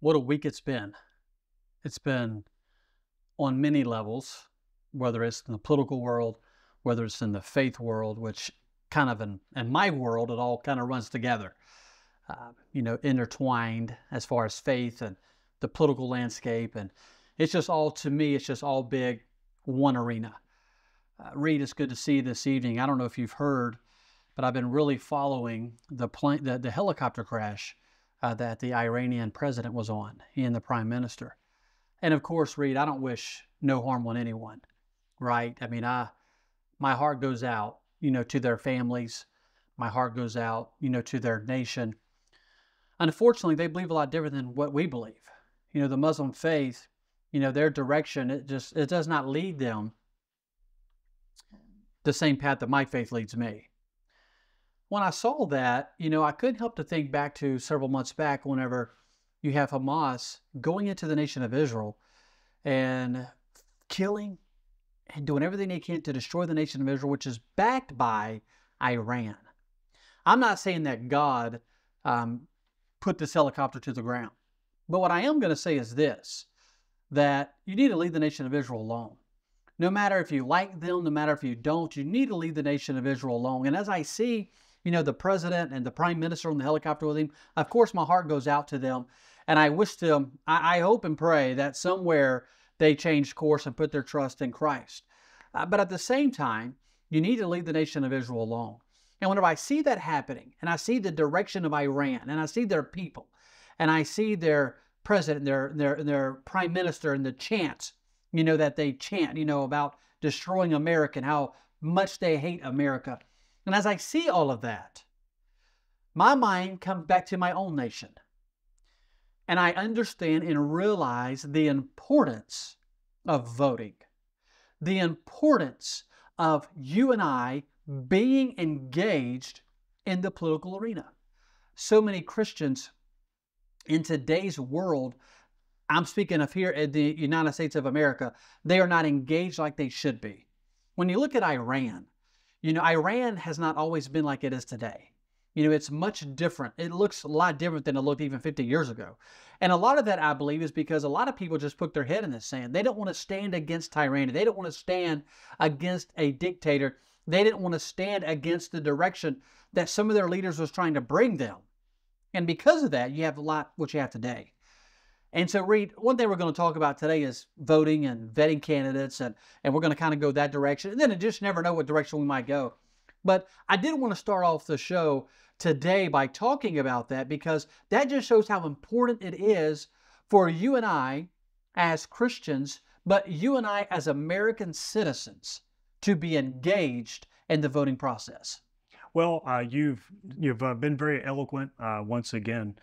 What a week it's been. It's been on many levels, whether it's in the political world, whether it's in the faith world, which kind of in my world, it all kind of runs together, intertwined as far as faith and the political landscape. And it's just all, to me, it's just all big one arena. Reed, it's good to see you this evening. I don't know if you've heard, but I've been really following the helicopter crash that the Iranian president was on, he and the prime minister. And of course, Reed, I don't wish no harm on anyone, right? I mean, my heart goes out, to their families. My heart goes out, to their nation. Unfortunately, they believe a lot different than what we believe. The Muslim faith, their direction, it does not lead them the same path that my faith leads me. When I saw that, I couldn't help to think back to several months back whenever you have Hamas going into the nation of Israel and killing and doing everything they can to destroy the nation of Israel, which is backed by Iran. I'm not saying that God put this helicopter to the ground, but what I am going to say is this, that you need to leave the nation of Israel alone. No matter if you like them, no matter if you don't, you need to leave the nation of Israel alone. And as I see the president and the prime minister on the helicopter with him, of course, my heart goes out to them. And I wish them, I hope and pray that somewhere they change course and put their trust in Christ. But at the same time, you need to leave the nation of Israel alone. And whenever I see that happening, and I see the direction of Iran, and I see their people, and I see their president, their prime minister, and the chants, that they chant, about destroying America and how much they hate America. And as I see all of that, my mind comes back to my own nation. And I understand and realize the importance of voting, the importance of you and I being engaged in the political arena. So many Christians in today's world, I'm speaking of here in the United States of America, they are not engaged like they should be. When you look at Iran, Iran has not always been like it is today. It's much different. It looks a lot different than it looked even 50 years ago. And a lot of that, I believe, is because a lot of people just put their head in the sand. They don't want to stand against tyranny. They don't want to stand against a dictator. They didn't want to stand against the direction that some of their leaders was trying to bring them. And because of that, you have a lot what you have today. And so, Reed, one thing we're going to talk about today is voting and vetting candidates, and we're going to kind of go that direction. And then you just never know what direction we might go. But I did want to start off the show today by talking about that, because that just shows how important it is for you and I as Christians, but you and I as American citizens, to be engaged in the voting process. Well, you've been very eloquent once again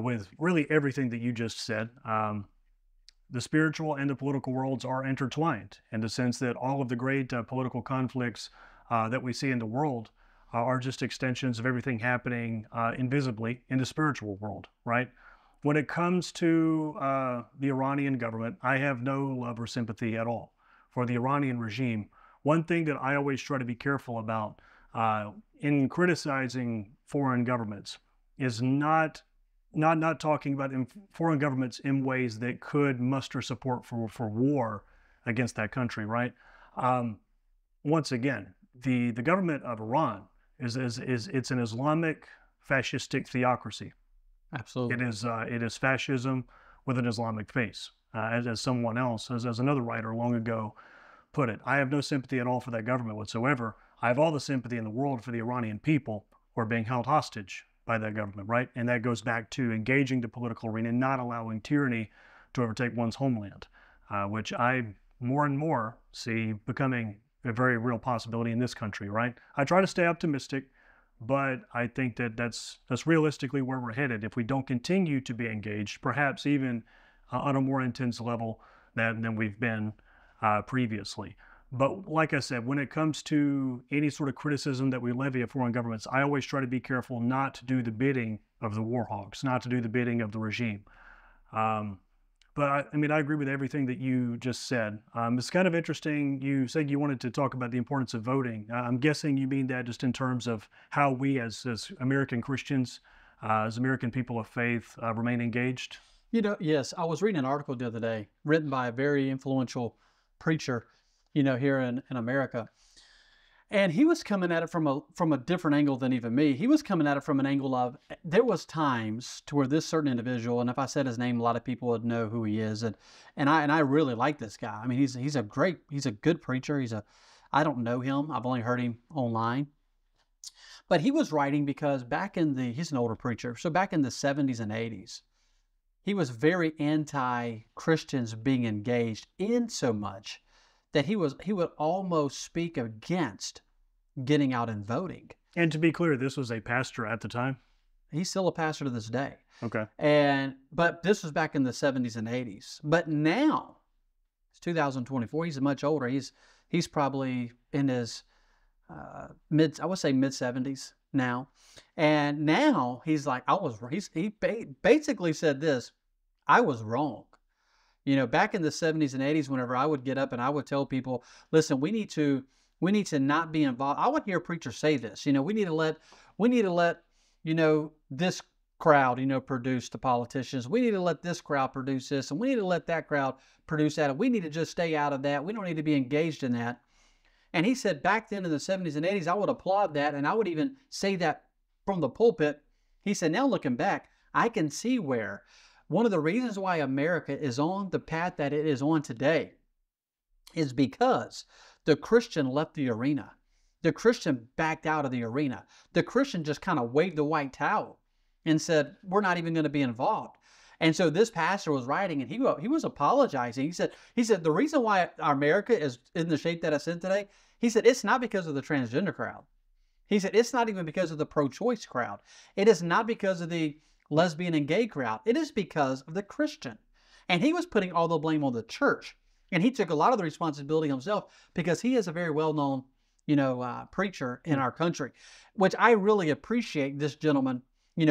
with really everything that you just said. The spiritual and the political worlds are intertwined in the sense that all of the great political conflicts that we see in the world are just extensions of everything happening invisibly in the spiritual world, right? When it comes to the Iranian government, I have no love or sympathy at all for the Iranian regime. One thing that I always try to be careful about in criticizing foreign governments is not talking about foreign governments in ways that could muster support for war against that country, right? Once again, the government of Iran is it's an Islamic fascistic theocracy. Absolutely. It is fascism with an Islamic face, as someone else, as another writer long ago put it. I have no sympathy at all for that government whatsoever. I have all the sympathy in the world for the Iranian people who are being held hostage by that government, right? And that goes back to engaging the political arena and not allowing tyranny to overtake one's homeland, which I more and more see becoming a very real possibility in this country, right? I try to stay optimistic, but I think that that's realistically where we're headed if we don't continue to be engaged, perhaps even on a more intense level than we've been previously. But like I said, when it comes to any sort of criticism that we levy at foreign governments, I always try to be careful not to do the bidding of the war hawks, not to do the bidding of the regime. But I agree with everything that you just said. It's kind of interesting. You said you wanted to talk about the importance of voting. I'm guessing you mean that just in terms of how we as American Christians, as American people of faith, remain engaged. Yes, I was reading an article the other day written by a very influential preacher, here in America. And he was coming at it from a different angle than even me. He was coming at it from an angle of there was times to where this certain individual, and if I said his name, a lot of people would know who he is. And I really like this guy. I mean, he's a good preacher. I don't know him. I've only heard him online. But he was writing because he's an older preacher. So back in the 70s and 80s, he was very anti-Christians being engaged in so much that he would almost speak against getting out and voting. And to be clear, this was a pastor at the time. He's still a pastor to this day. Okay. But this was back in the 70s and 80s. But now, it's 2024. He's much older. He's probably in his mid 70s now. And now he's like, he basically said this, I was wrong. Back in the 70s and 80s, whenever I would get up and I would tell people, listen, we need to not be involved. I would hear preachers say this, we need to let, this crowd, produce the politicians. We need to let this crowd produce this, and we need to let that crowd produce that. And we need to just stay out of that. We don't need to be engaged in that. And he said back then in the 70s and 80s, I would applaud that. And I would even say that from the pulpit. He said, now looking back, I can see where one of the reasons why America is on the path that it is on today is because the Christian left the arena. The Christian backed out of the arena. The Christian just kind of waved the white towel and said, we're not even going to be involved. And so this pastor was writing, and he was apologizing. He said, the reason why America is in the shape that it's in today, he said, it's not because of the transgender crowd. He said, it's not even because of the pro-choice crowd. It is not because of the lesbian and gay crowd. It is because of the Christian. And he was putting all the blame on the church. And he took a lot of the responsibility himself because he is a very well-known, preacher in our country, which I really appreciate this gentleman,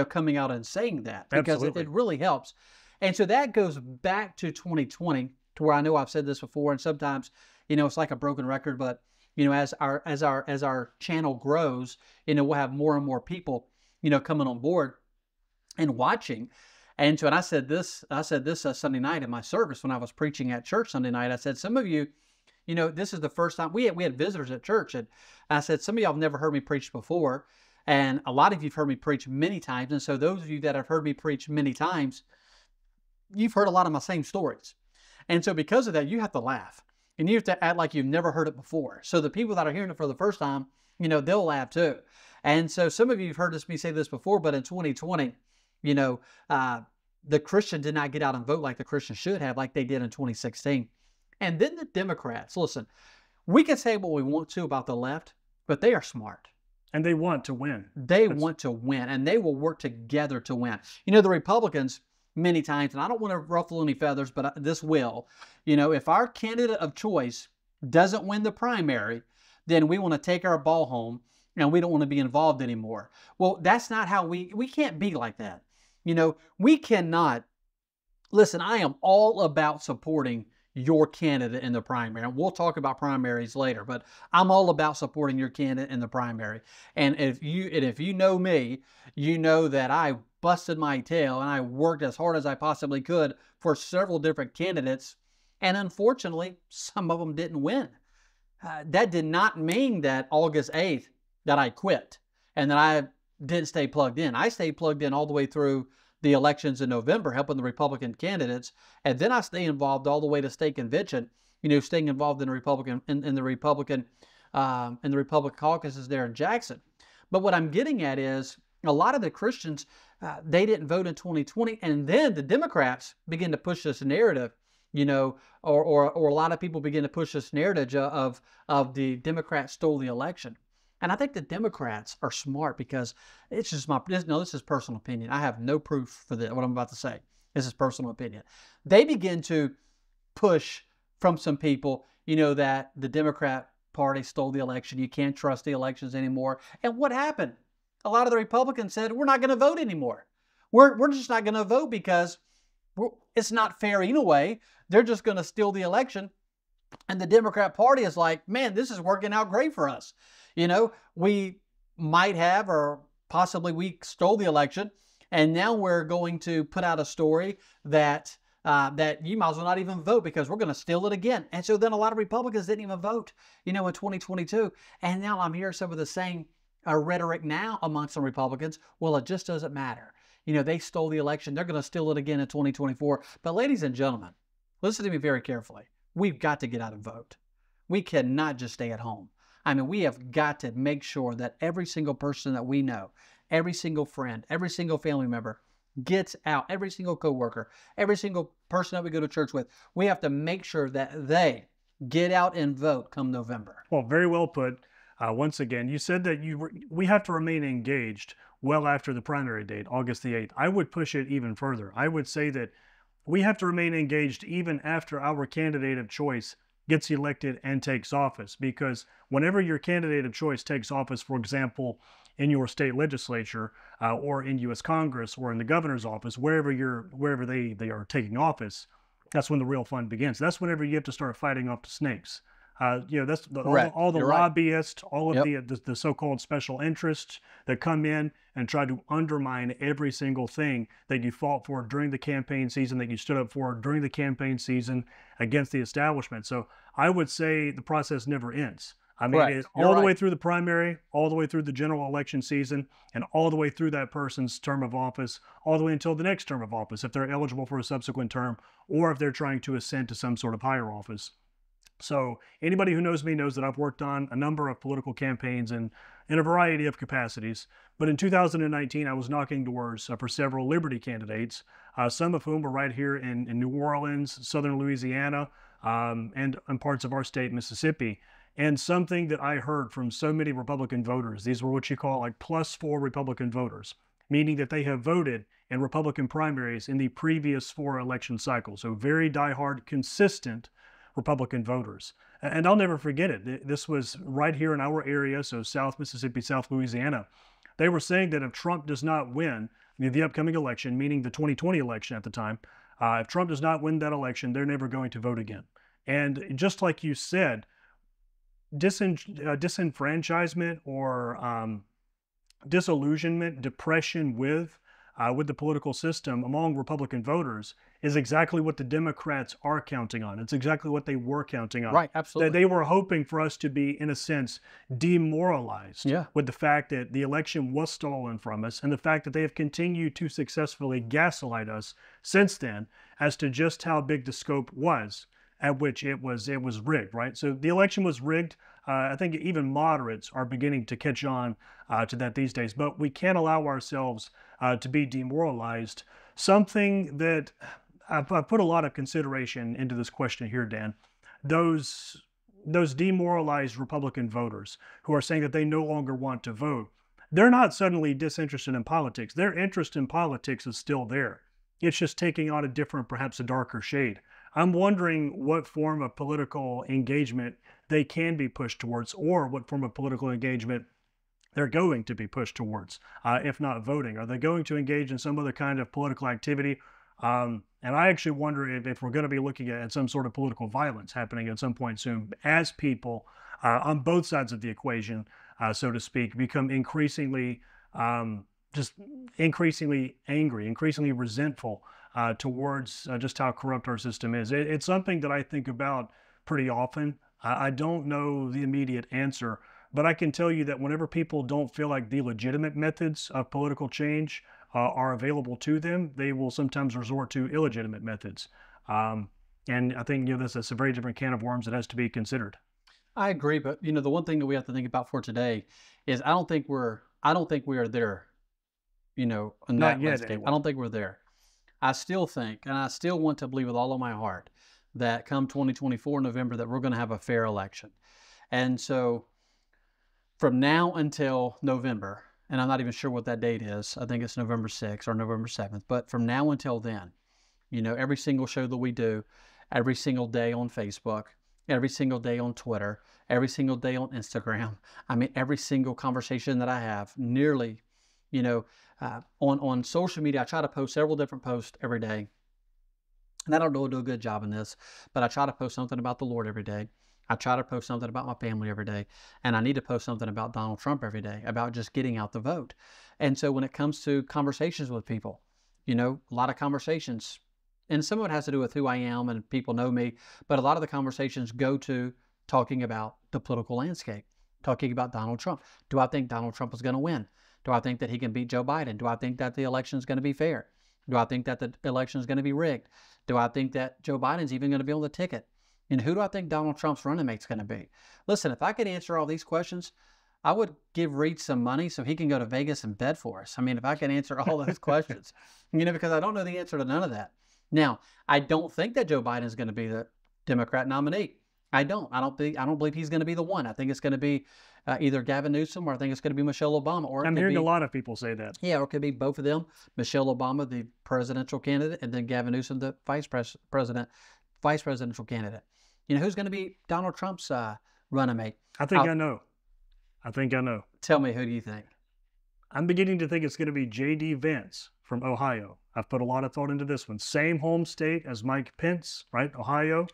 coming out and saying that because it really helps. And so that goes back to 2020 to where I know I've said this before, and sometimes, it's like a broken record, but as our channel grows, we'll have more and more people, coming on board and watching. And so, and I said this Sunday night in my service when I was preaching at church Sunday night. I said, some of you, this is the first time we had visitors at church, and I said, some of y'all have never heard me preach before, and a lot of you've heard me preach many times. And so those of you that have heard me preach many times, you've heard a lot of my same stories. And so because of that, you have to laugh and you have to act like you've never heard it before. So the people that are hearing it for the first time, they'll laugh too. And so some of you have heard me say this before, but in 2020, the Christian did not get out and vote like the Christian should have, like they did in 2016. And then the Democrats, listen, we can say what we want to about the left, but they are smart. And they want to win. They want to win, and they will work together to win. The Republicans, many times, and I don't want to ruffle any feathers, but this will, if our candidate of choice doesn't win the primary, then we want to take our ball home and we don't want to be involved anymore. Well, that's not how we can't be like that. We cannot, listen, I am all about supporting your candidate in the primary. And we'll talk about primaries later, but I'm all about supporting your candidate in the primary. And if you know me, you know that I busted my tail and I worked as hard as I possibly could for several different candidates. And unfortunately, some of them didn't win. That did not mean that August 8th that I quit and that I didn't stay plugged in. I stayed plugged in all the way through the elections in November, helping the Republican candidates, and then I stay involved all the way to state convention. Staying involved in the Republican caucuses there in Jackson. But what I'm getting at is a lot of the Christians they didn't vote in 2020, and then the Democrats begin to push this narrative, or a lot of people begin to push this narrative of the Democrats stole the election. And I think the Democrats are smart because it's just this is personal opinion. I have no proof for this, what I'm about to say. This is personal opinion. They begin to push from some people, that the Democrat Party stole the election. You can't trust the elections anymore. And what happened? A lot of the Republicans said, we're not going to vote anymore. We're just not going to vote because it's not fair anyway. They're just going to steal the election. And the Democrat Party is like, man, this is working out great for us. We might have, or possibly we stole the election, And now we're going to put out a story that that you might as well not even vote because we're going to steal it again. And so then a lot of Republicans didn't even vote, in 2022. And now I'm hearing some of the same rhetoric now amongst some Republicans. Well, it just doesn't matter. They stole the election. They're going to steal it again in 2024. But ladies and gentlemen, listen to me very carefully. We've got to get out and vote. We cannot just stay at home. I mean, we have got to make sure that every single person that we know, every single friend, every single family member gets out, every single coworker, every single person that we go to church with. We have to make sure that they get out and vote come November. Well, very well put. Once again, you said that we have to remain engaged well after the primary date, August the 8th. I would push it even further. I would say that we have to remain engaged even after our candidate of choice gets elected and takes office, because whenever your candidate of choice takes office, for example, in your state legislature or in U.S. Congress or in the governor's office, wherever they are taking office, that's when the real fun begins. That's whenever you have to start fighting off the snakes. That's all the You're right. lobbyists, all of Yep. the so-called special interests that come in and try to undermine every single thing that you fought for during the campaign season, that you stood up for during the campaign season against the establishment. So I would say the process never ends. I mean, Correct. You're all the way right. through the primary, all the way through the general election season, and all the way through that person's term of office, all the way until the next term of office, if they're eligible for a subsequent term, or if they're trying to ascend to some sort of higher office. So anybody who knows me knows that I've worked on a number of political campaigns in a variety of capacities. But in 2019, I was knocking doors for several Liberty candidates, some of whom were right here in New Orleans, Southern Louisiana, and parts of our state, Mississippi. And something that I heard from so many Republican voters, these were what you call like +4 Republican voters, meaning that they have voted in Republican primaries in the previous 4 election cycles. So very diehard, consistent Republican voters. And I'll never forget it. This was right here in our area, so South Mississippi, South Louisiana. They were saying that if Trump does not win the upcoming election, meaning the 2020 election at the time, if Trump does not win that election, they're never going to vote again. And just like you said, disenfranchisement or disillusionment, depression with the political system among Republican voters is exactly what the Democrats are counting on. It's exactly what they were counting on. Right. Absolutely. They were hoping for us to be, in a sense, demoralized Yeah. with the fact that the election was stolen from us and the fact that they have continued to successfully gaslight us since then as to just how big the scope was at which it was rigged, right? So the election was rigged. I think even moderates are beginning to catch on to that these days, but we can't allow ourselves to be demoralized. Something that I've put a lot of consideration into this question here, Dan. Those demoralized Republican voters who are saying that they no longer want to vote, they're not suddenly disinterested in politics. Their interest in politics is still there. It's just taking on a different, perhaps a darker shade. I'm wondering what form of political engagement they can be pushed towards, or what form of political engagement they're going to be pushed towards, if not voting. Are they going to engage in some other kind of political activity? And I actually wonder if we're going to be looking at some sort of political violence happening at some point soon, as people on both sides of the equation, so to speak, become increasingly just increasingly angry, increasingly resentful towards just how corrupt our system is. It's something that I think about pretty often. I don't know the immediate answer, but I can tell you that whenever people don't feel like the legitimate methods of political change are available to them, they will sometimes resort to illegitimate methods. And I think that's a very different can of worms that has to be considered. I agree, but the one thing that we have to think about for today is I don't think we are there, in Not that yet, landscape. I anyway. don't think we're there. I still think, and I still want to believe with all of my heart that come 2024 November that we're going to have a fair election. And so from now until November, and I'm not even sure what that date is. I think it's November 6th or November 7th. But from now until then, every single show that we do, every single day on Facebook, every single day on Twitter, every single day on Instagram. I mean, every single conversation that I have, nearly, on social media, I try to post several different posts every day. And I don't do a good job in this, but I try to post something about the Lord every day. I try to post something about my family every day. And I need to post something about Donald Trump every day, about just getting out the vote. And so when it comes to conversations with people, you know, a lot of conversations, and some of it has to do with who I am and people know me, but a lot of the conversations go to talking about the political landscape, talking about Donald Trump. Do I think Donald Trump is going to win? Do I think that he can beat Joe Biden? Do I think that the election is going to be fair? Do I think that the election is going to be rigged? Do I think that Joe Biden's even going to be on the ticket? And who do I think Donald Trump's running mate's going to be? Listen, if I could answer all these questions, I would give Reed some money so he can go to Vegas and bet for us. I mean, if I can answer all those questions, you know, because I don't know the answer to none of that. Now, I don't think that Joe Biden is going to be the Democrat nominee. I don't believe he's going to be the one. I think it's going to be either Gavin Newsom, or I think it's going to be Michelle Obama. Or I'm hearing a lot of people say that. Yeah, or it could be both of them. Michelle Obama, the presidential candidate, and then Gavin Newsom, the vice presidential candidate. You know, who's going to be Donald Trump's running mate? I think I know. I think I know. Tell me, who do you think? I'm beginning to think it's going to be J.D. Vance from Ohio. I've put a lot of thought into this one. Same home state as Mike Pence, right? Ohio.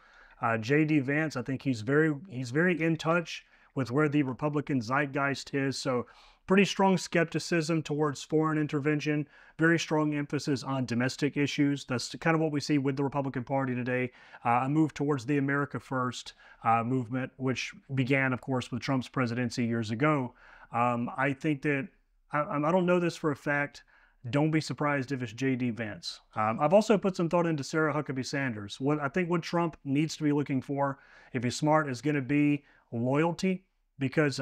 J.D. Vance, I think he's very in touch with where the Republican zeitgeist is. So pretty strong skepticism towards foreign intervention, very strong emphasis on domestic issues. That's kind of what we see with the Republican Party today. A move towards the America First movement, which began, of course, with Trump's presidency years ago. I think that, I don't know this for a fact. Don't be surprised if it's J.D. Vance. I've also put some thought into Sarah Huckabee Sanders. I think what Trump needs to be looking for, if he's smart, is going to be loyalty, because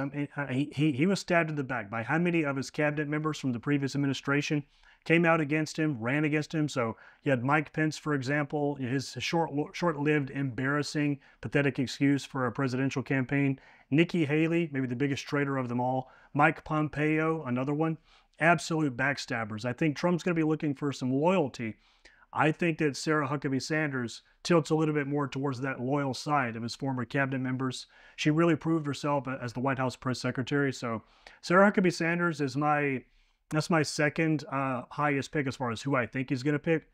he was stabbed in the back by how many of his cabinet members from the previous administration came out against him, ran against him. So you had Mike Pence, for example, his short-lived, embarrassing, pathetic excuse for a presidential campaign. Nikki Haley, maybe the biggest traitor of them all. Mike Pompeo, another one. Absolute backstabbers. I think Trump's going to be looking for some loyalty. I think that Sarah Huckabee Sanders tilts a little bit more towards that loyal side of his former cabinet members. She really proved herself as the White House press secretary. So Sarah Huckabee Sanders is that's my second highest pick as far as who I think he's going to pick.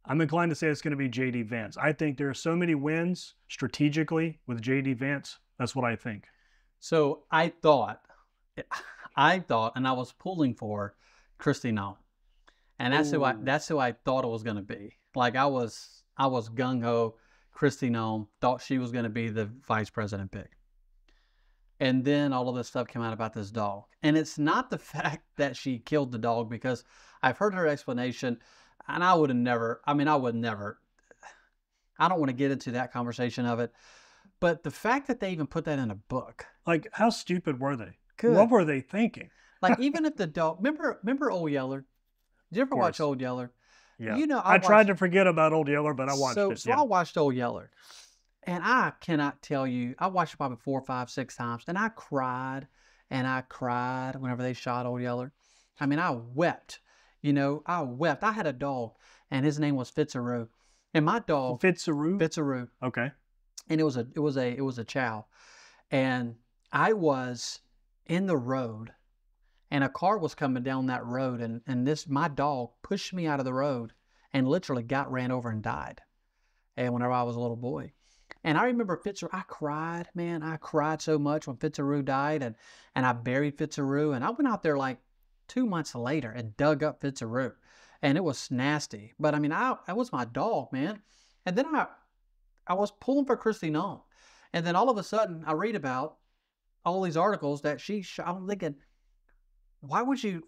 I'm inclined to say it's going to be J.D. Vance. I think there are so many wins strategically with J.D. Vance. That's what I think. So I thought, and I was pulling for Kristi Noem. And that's who I thought it was going to be. Like I was gung ho. Kristi Noem, thought she was going to be the vice president pick. And then all of this stuff came out about this dog. And it's not the fact that she killed the dog, because I've heard her explanation, and I don't want to get into that conversation of it. But the fact that they even put that in a book. Like, how stupid were they? Good. What were they thinking? Like, even if the dog, remember Old Yeller? Did you ever watch Old Yeller? Yeah. You know, I tried to forget about Old Yeller, but I watched it. So I watched Old Yeller. And I cannot tell you, I watched it probably 4, 5, 6 times. And I cried whenever they shot Old Yeller. I mean, I wept. You know, I wept. I had a dog, and his name was Fitzaroo. And my dog... Fitzaroo? Fitzaroo. Okay. And it was a chow. And I was in the road, and a car was coming down that road, and my dog pushed me out of the road and literally ran over and died. And whenever I was a little boy. And I remember Fitzaroo, I cried, man. I cried so much when Fitzaroo died, and I buried Fitzaroo. And I went out there like 2 months later and dug up Fitzaroo. And it was nasty. But I mean, that was my dog, man. And then I was pulling for Kristi Noem. And then all of a sudden, I read about all these articles that I'm thinking, why would you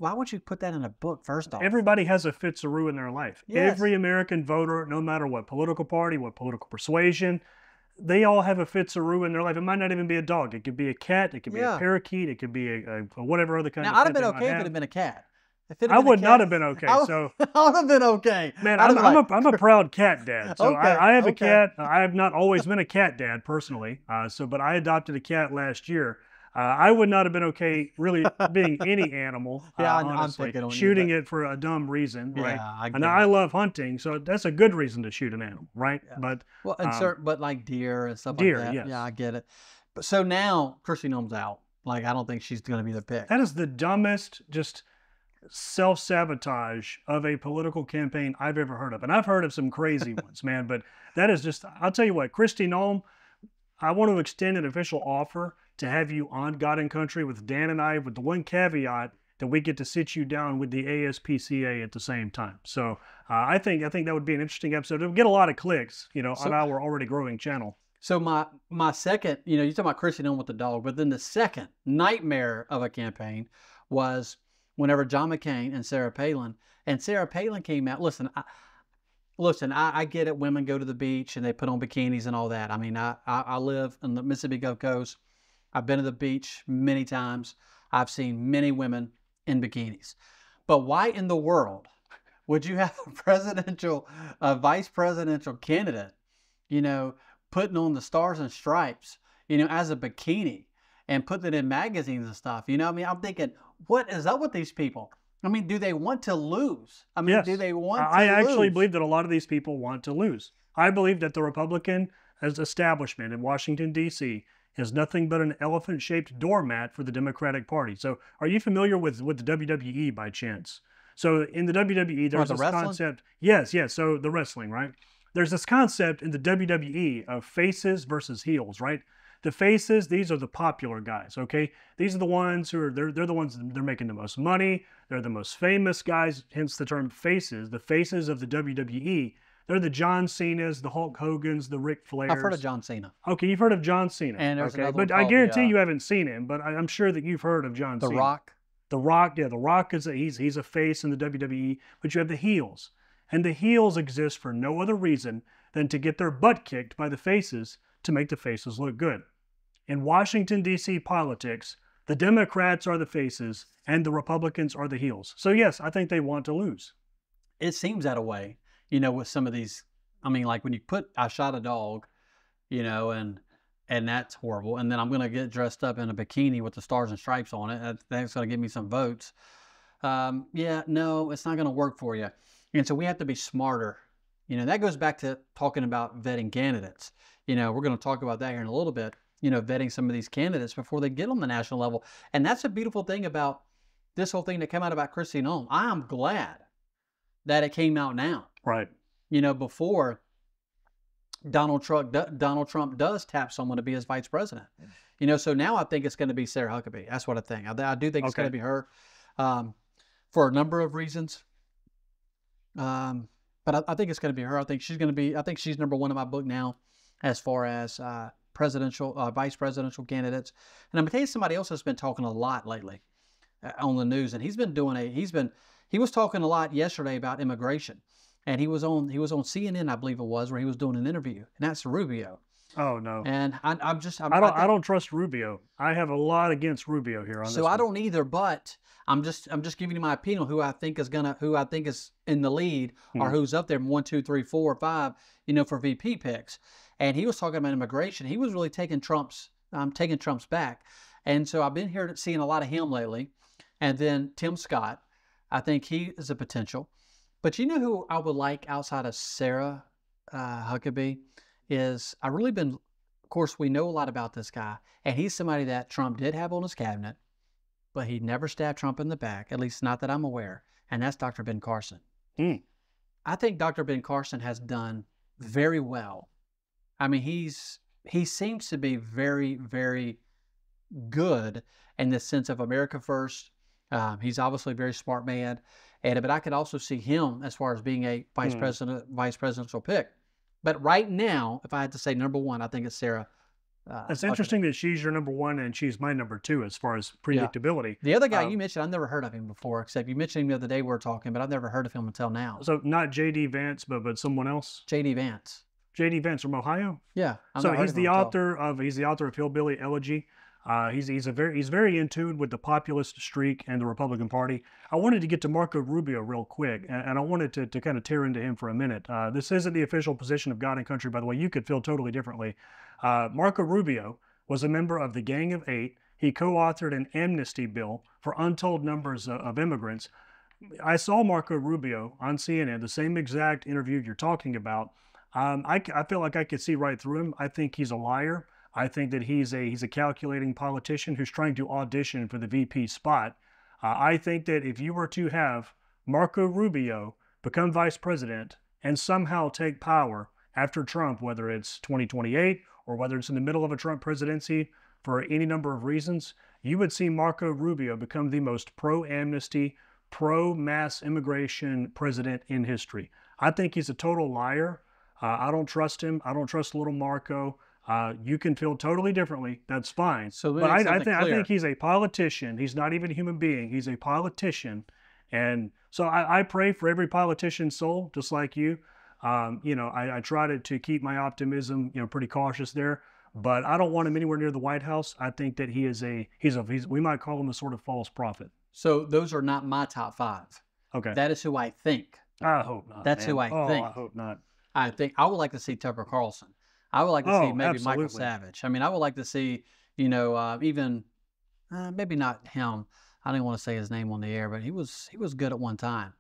put that in a book, first off? Everybody has a Fitzaroo in their life. Yes. Every American voter, no matter what political party, what political persuasion, they all have a Fitzaroo in their life. It might not even be a dog. It could be a cat. It could be a parakeet. It could be a whatever other kind of Now, I'd pet have been they okay might if it have. had been a cat. I would not have been okay. I would have been okay. Man, I'm a proud cat dad. So Okay, I have a cat. I have not always been a cat dad personally. But I adopted a cat last year. I would not have been okay really being any animal. Yeah, honestly. I'm thinking on you, shooting it for a dumb reason, right? Yeah, and I love hunting, so that's a good reason to shoot an animal, right? Yeah. But but like deer and stuff deer, like that. yes. Yeah, I get it. But so now Kristi Noem's out. Like, I don't think she's going to be the pick. that is the dumbest, just self-sabotage of a political campaign I've ever heard of. And I've heard of some crazy ones, man, but that is just, I'll tell you what, Kristi Noem, I want to extend an official offer to have you on God and Country with Dan and I, with the one caveat that we get to sit you down with the ASPCA at the same time. So I think that would be an interesting episode. It would get a lot of clicks, on So, our already growing channel. so my second, you talk about Chrissy Nome with the dog, but then the second nightmare of a campaign was whenever John McCain and Sarah Palin came out. Listen, I get it. Women go to the beach and they put on bikinis and all that. I mean, I live in the Mississippi Gulf Coast. I've been to the beach many times. I've seen many women in bikinis. But why in the world would you have a vice presidential candidate, you know, putting on the stars and stripes, as a bikini and putting it in magazines and stuff? I mean, I'm thinking, what is up with these people? I mean, do they want to lose? I mean, Yes. do they want I to actually lose? believe that a lot of these people want to lose. I believe that the Republican as establishment in Washington, D.C. is nothing but an elephant-shaped doormat for the Democratic Party. So are you familiar with the WWE by chance? So in the WWE, there's the this wrestling? concept. Yes, yes. So the wrestling, right? There's this concept in the WWE of faces versus heels, right? The faces, these are the popular guys, okay? These are the ones who are, they're the ones, they're making the most money. They're the most famous guys, hence the term faces. The faces of the WWE, they're the John Cenas, the Hulk Hogans, the Ric Flairs. I've heard of John Cena. Okay, you've heard of John Cena. And there's okay, another one but I called guarantee you haven't seen him, but I'm sure that you've heard of John The Cena. Rock. The Rock, yeah, The Rock is he's a face in the WWE, but you have the heels. And the heels exist for no other reason than to get their butt kicked by the faces to make the faces look good. In Washington, D.C. politics, the Democrats are the faces and the Republicans are the heels. So yes, I think they want to lose. It seems that a way, with some of these. I mean, like when you put "I shot a dog," and that's horrible. And then I'm gonna get dressed up in a bikini with the stars and stripes on it. That's gonna give me some votes. Yeah, no, it's not gonna work for you. And so we have to be smarter. That goes back to talking about vetting candidates. We're gonna talk about that here in a little bit. Vetting some of these candidates before they get on the national level. And that's a beautiful thing about this whole thing that came out about Chrissy Nome. I am glad that it came out now. Right. Before Donald Trump does tap someone to be his vice president. So now I think it's going to be Sarah Huckabee. That's what I think. I do think it's going to be her for a number of reasons. But I think it's going to be her. I think she's number one in my book now as far as vice presidential candidates. And I'm going to tell you somebody else that's been talking a lot lately on the news, and he was talking a lot yesterday about immigration, and he was on CNN, I believe it was, where he was doing an interview, and that's Rubio. Oh no. And I don't trust Rubio. I have a lot against Rubio here on this. So I don't either, but I'm just giving you my opinion on who I think is in the lead, or who's up there 1, 2, 3, 4, 5, for VP picks. And he was talking about immigration. He was really taking Trump's back. And so I've been seeing a lot of him lately. And then Tim Scott, I think he is a potential. But who I would like outside of Sarah Huckabee is, of course, we know a lot about this guy. And he's somebody that Trump did have on his cabinet, but he never stabbed Trump in the back, at least not that I'm aware. And that's Dr. Ben Carson. I think Dr. Ben Carson has done very well. I mean, he seems to be very, very good in the sense of America first. He's obviously a very smart man, but I could also see him as far as being a vice presidential pick. But right now, if I had to say number one, I think it's Sarah. It's interesting that she's your number one and she's my number two as far as predictability. The other guy you mentioned, I've never heard of him before, except you mentioned him the other day we were talking, but I've never heard of him until now. So not J.D. Vance, but someone else? J.D. Vance. J.D. Vance from Ohio? Yeah. So he's the author of Hillbilly Elegy. He's very in tune with the populist streak and the Republican Party. I wanted to get to Marco Rubio real quick, and I wanted to kind of tear into him for a minute. This isn't the official position of God and Country, by the way. You could feel totally differently. Marco Rubio was a member of the Gang of Eight. He co-authored an amnesty bill for untold numbers of immigrants. I saw Marco Rubio on CNN, the same exact interview you're talking about. I feel like I could see right through him. I think he's a liar. I think that he's a calculating politician who's trying to audition for the VP spot. I think that if you were to have Marco Rubio become vice president and somehow take power after Trump, whether it's 2028 or whether it's in the middle of a Trump presidency, for any number of reasons, you would see Marco Rubio become the most pro-amnesty, pro-mass immigration president in history. I think he's a total liar. I don't trust him. I don't trust little Marco. You can feel totally differently. That's fine. So let me But make I something think clear. he's a politician. He's not even a human being. He's a politician. And so I pray for every politician's soul, just like you. I try to keep my optimism, pretty cautious there. But I don't want him anywhere near the White House. I think that we might call him a sort of false prophet. So those are not my top 5. Okay. That is who I think. I hope not. That's man. who I Oh, think. I hope not. I think I would like to see Tucker Carlson. I would like to see Oh, maybe Michael absolutely. Savage. I mean, I would like to see, even maybe not him. I don't want to say his name on the air, but he was good at one time.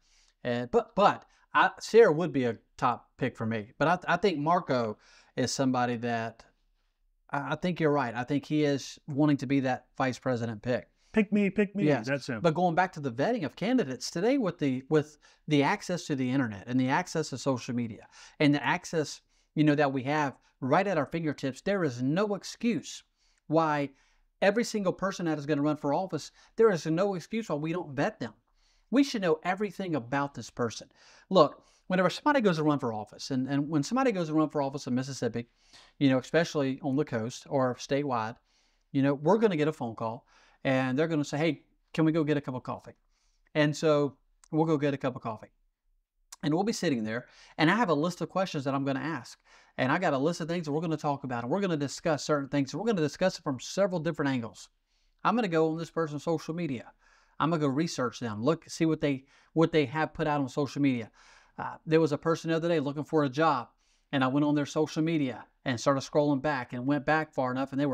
But Sarah would be a top pick for me. But I think Marco is somebody that I think you're right. I think he is wanting to be that vice president pick. Pick me. Yes, That's him. but going back to the vetting of candidates today, with the access to the internet and the access to social media and the access that we have right at our fingertips, there is no excuse why every single person that is going to run for office, there is no excuse why we don't vet them. We should know everything about this person. Look, whenever somebody goes to run for office, and when somebody goes to run for office in Mississippi, especially on the coast or statewide, we're going to get a phone call and they're going to say, hey, can we go get a cup of coffee? And so we'll go get a cup of coffee. And we'll be sitting there, and I have a list of questions that I'm going to ask. And I got a list of things that we're going to talk about, and we're going to discuss certain things. And we're going to discuss it from several different angles. I'm going to go on this person's social media. I'm going to go research them, look, see what they have put out on social media. There was a person the other day looking for a job, and I went on their social media and started scrolling back and went back far enough, and they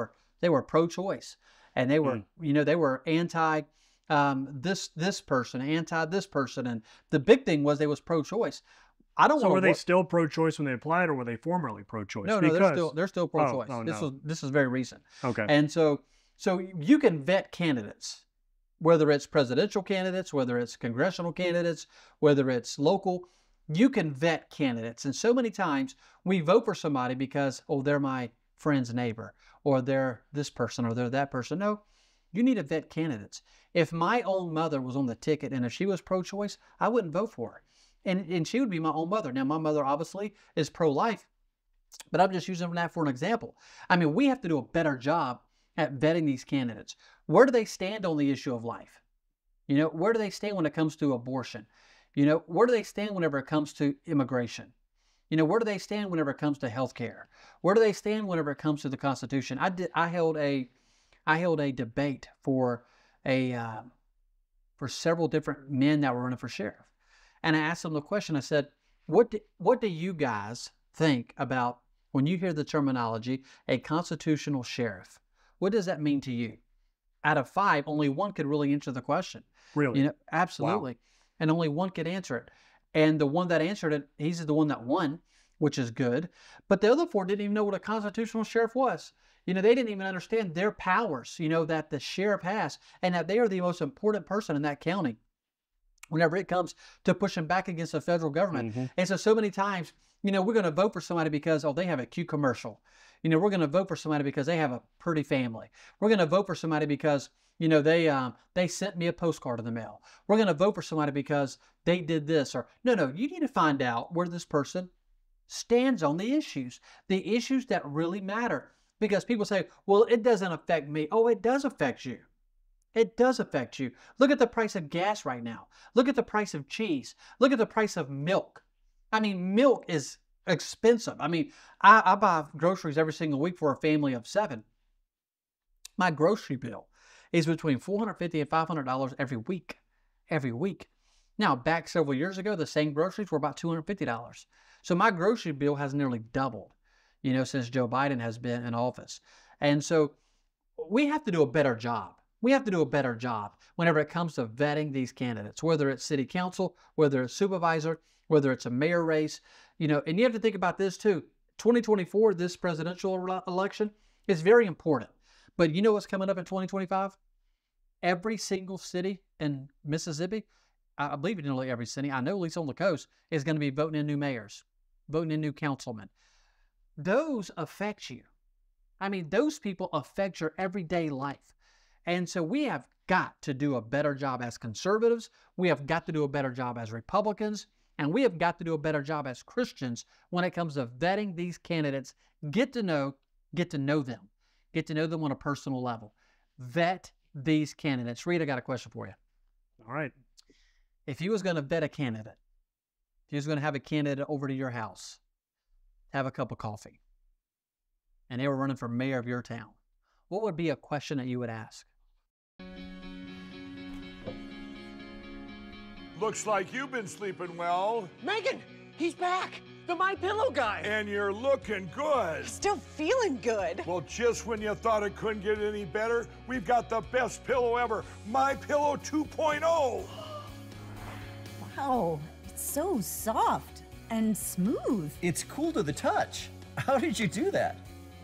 were pro-choice, and they were they were anti this person, anti this person, and the big thing was they was pro-choice. I don't So want were to they still pro-choice when they applied, or were they formerly pro-choice? No, they're still pro-choice. Oh, This no. is very recent. Okay. And so you can vet candidates, whether it's presidential candidates, whether it's congressional candidates, whether it's local. You can vet candidates, and so many times we vote for somebody because they're my friend's neighbor, or they're this person, or they're that person. No, you need to vet candidates. If my own mother was on the ticket and if she was pro-choice, I wouldn't vote for her. And she would be my own mother. Now, my mother obviously is pro-life, but I'm just using that for an example. I mean, we have to do a better job at vetting these candidates. Where do they stand on the issue of life? Where do they stand when it comes to abortion? Where do they stand whenever it comes to immigration? Where do they stand whenever it comes to health care? Where do they stand whenever it comes to the Constitution? I held a debate for several different men that were running for sheriff. And I asked them the question, I said, what do you guys think about when you hear the terminology, a constitutional sheriff? What does that mean to you? Out of 5, only 1 could really answer the question. Really? Absolutely. Wow. And only 1 could answer it. And the one that answered it, he's the one that won, which is good. But the other 4 didn't even know what a constitutional sheriff was. They didn't even understand their powers, that the sheriff has, and that they are the most important person in that county whenever it comes to pushing back against the federal government. Mm-hmm. And so many times, we're going to vote for somebody because, they have a cute commercial. We're going to vote for somebody because they have a pretty family. We're going to vote for somebody because, they sent me a postcard in the mail. We're going to vote for somebody because they did this. Or no, you need to find out where this person stands on the issues that really matter. Because people say, well, it doesn't affect me. Oh, it does affect you. It does affect you. Look at the price of gas right now. Look at the price of cheese. Look at the price of milk. I mean, milk is expensive. I mean, I buy groceries every single week for a family of 7. My grocery bill is between $450 and $500 every week. Every week. Now, back several years ago, the same groceries were about $250. So my grocery bill has nearly doubled, since Joe Biden has been in office. And so we have to do a better job. We have to do a better job whenever it comes to vetting these candidates, whether it's city council, whether it's supervisor, whether it's a mayor race, and you have to think about this too. 2024, this presidential election is very important. But you know what's coming up in 2025? Every single city in Mississippi, I believe nearly every city, I know at least on the coast, is going to be voting in new mayors, voting in new councilmen. Those affect you. I mean, those people affect your everyday life. And so we have got to do a better job as conservatives. We have got to do a better job as Republicans. And we have got to do a better job as Christians when it comes to vetting these candidates. Get to know them. Get to know them on a personal level. Vet these candidates. Reed, I got a question for you. All right. If you was going to vet a candidate, if you was going to have a candidate over to your house, have a cup of coffee, and they were running for mayor of your town, what would be a question that you would ask? Looks like you've been sleeping well. Megan, he's back. The My Pillow guy. And you're looking good. Still feeling good. Well, just when you thought it couldn't get any better, we've got the best pillow ever, My Pillow 2.0. Wow, it's so soft and smooth. It's cool to the touch. How did you do that?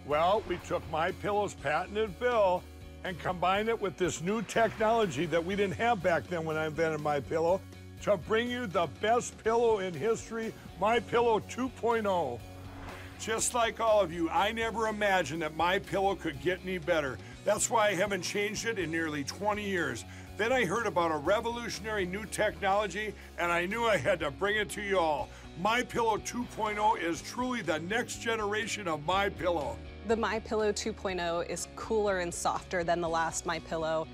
Well, we took My Pillow's patented fill and combined it with this new technology that we didn't have back then when I invented My Pillow to bring you the best pillow in history, My Pillow 2.0. Just like all of you, I never imagined that My Pillow could get any better. That's why I haven't changed it in nearly 20 years. Then I heard about a revolutionary new technology, and I knew I had to bring it to you all. My Pillow 2.0 is truly the next generation of My Pillow. The My Pillow 2.0 is cooler and softer than the last My Pillow.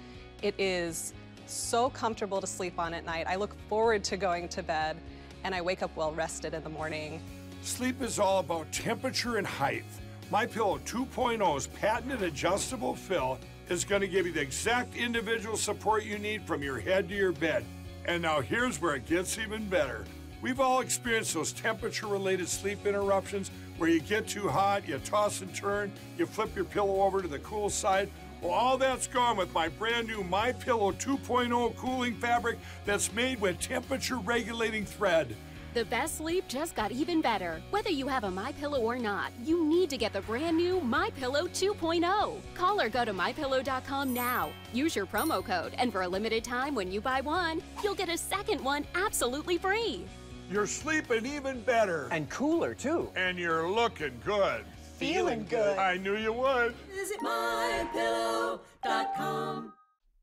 It is so comfortable to sleep on at night. I look forward to going to bed, and I wake up well rested in the morning. Sleep is all about temperature and height. My Pillow 2.0's patented adjustable fill is going to give you the exact individual support you need from your head to your bed. And now here's where it gets even better. We've all experienced those temperature-related sleep interruptions where you get too hot, you toss and turn, you flip your pillow over to the cool side. Well, all that's gone with my brand new My Pillow 2.0 cooling fabric that's made with temperature-regulating thread. The best sleep just got even better. Whether you have a MyPillow or not, you need to get the brand new MyPillow 2.0. Call or go to MyPillow.com now. Use your promo code, and for a limited time when you buy one, you'll get a second one absolutely free. You're sleeping even better. And cooler, too. And you're looking good. Feeling good. I knew you would. Visit mypillow.com.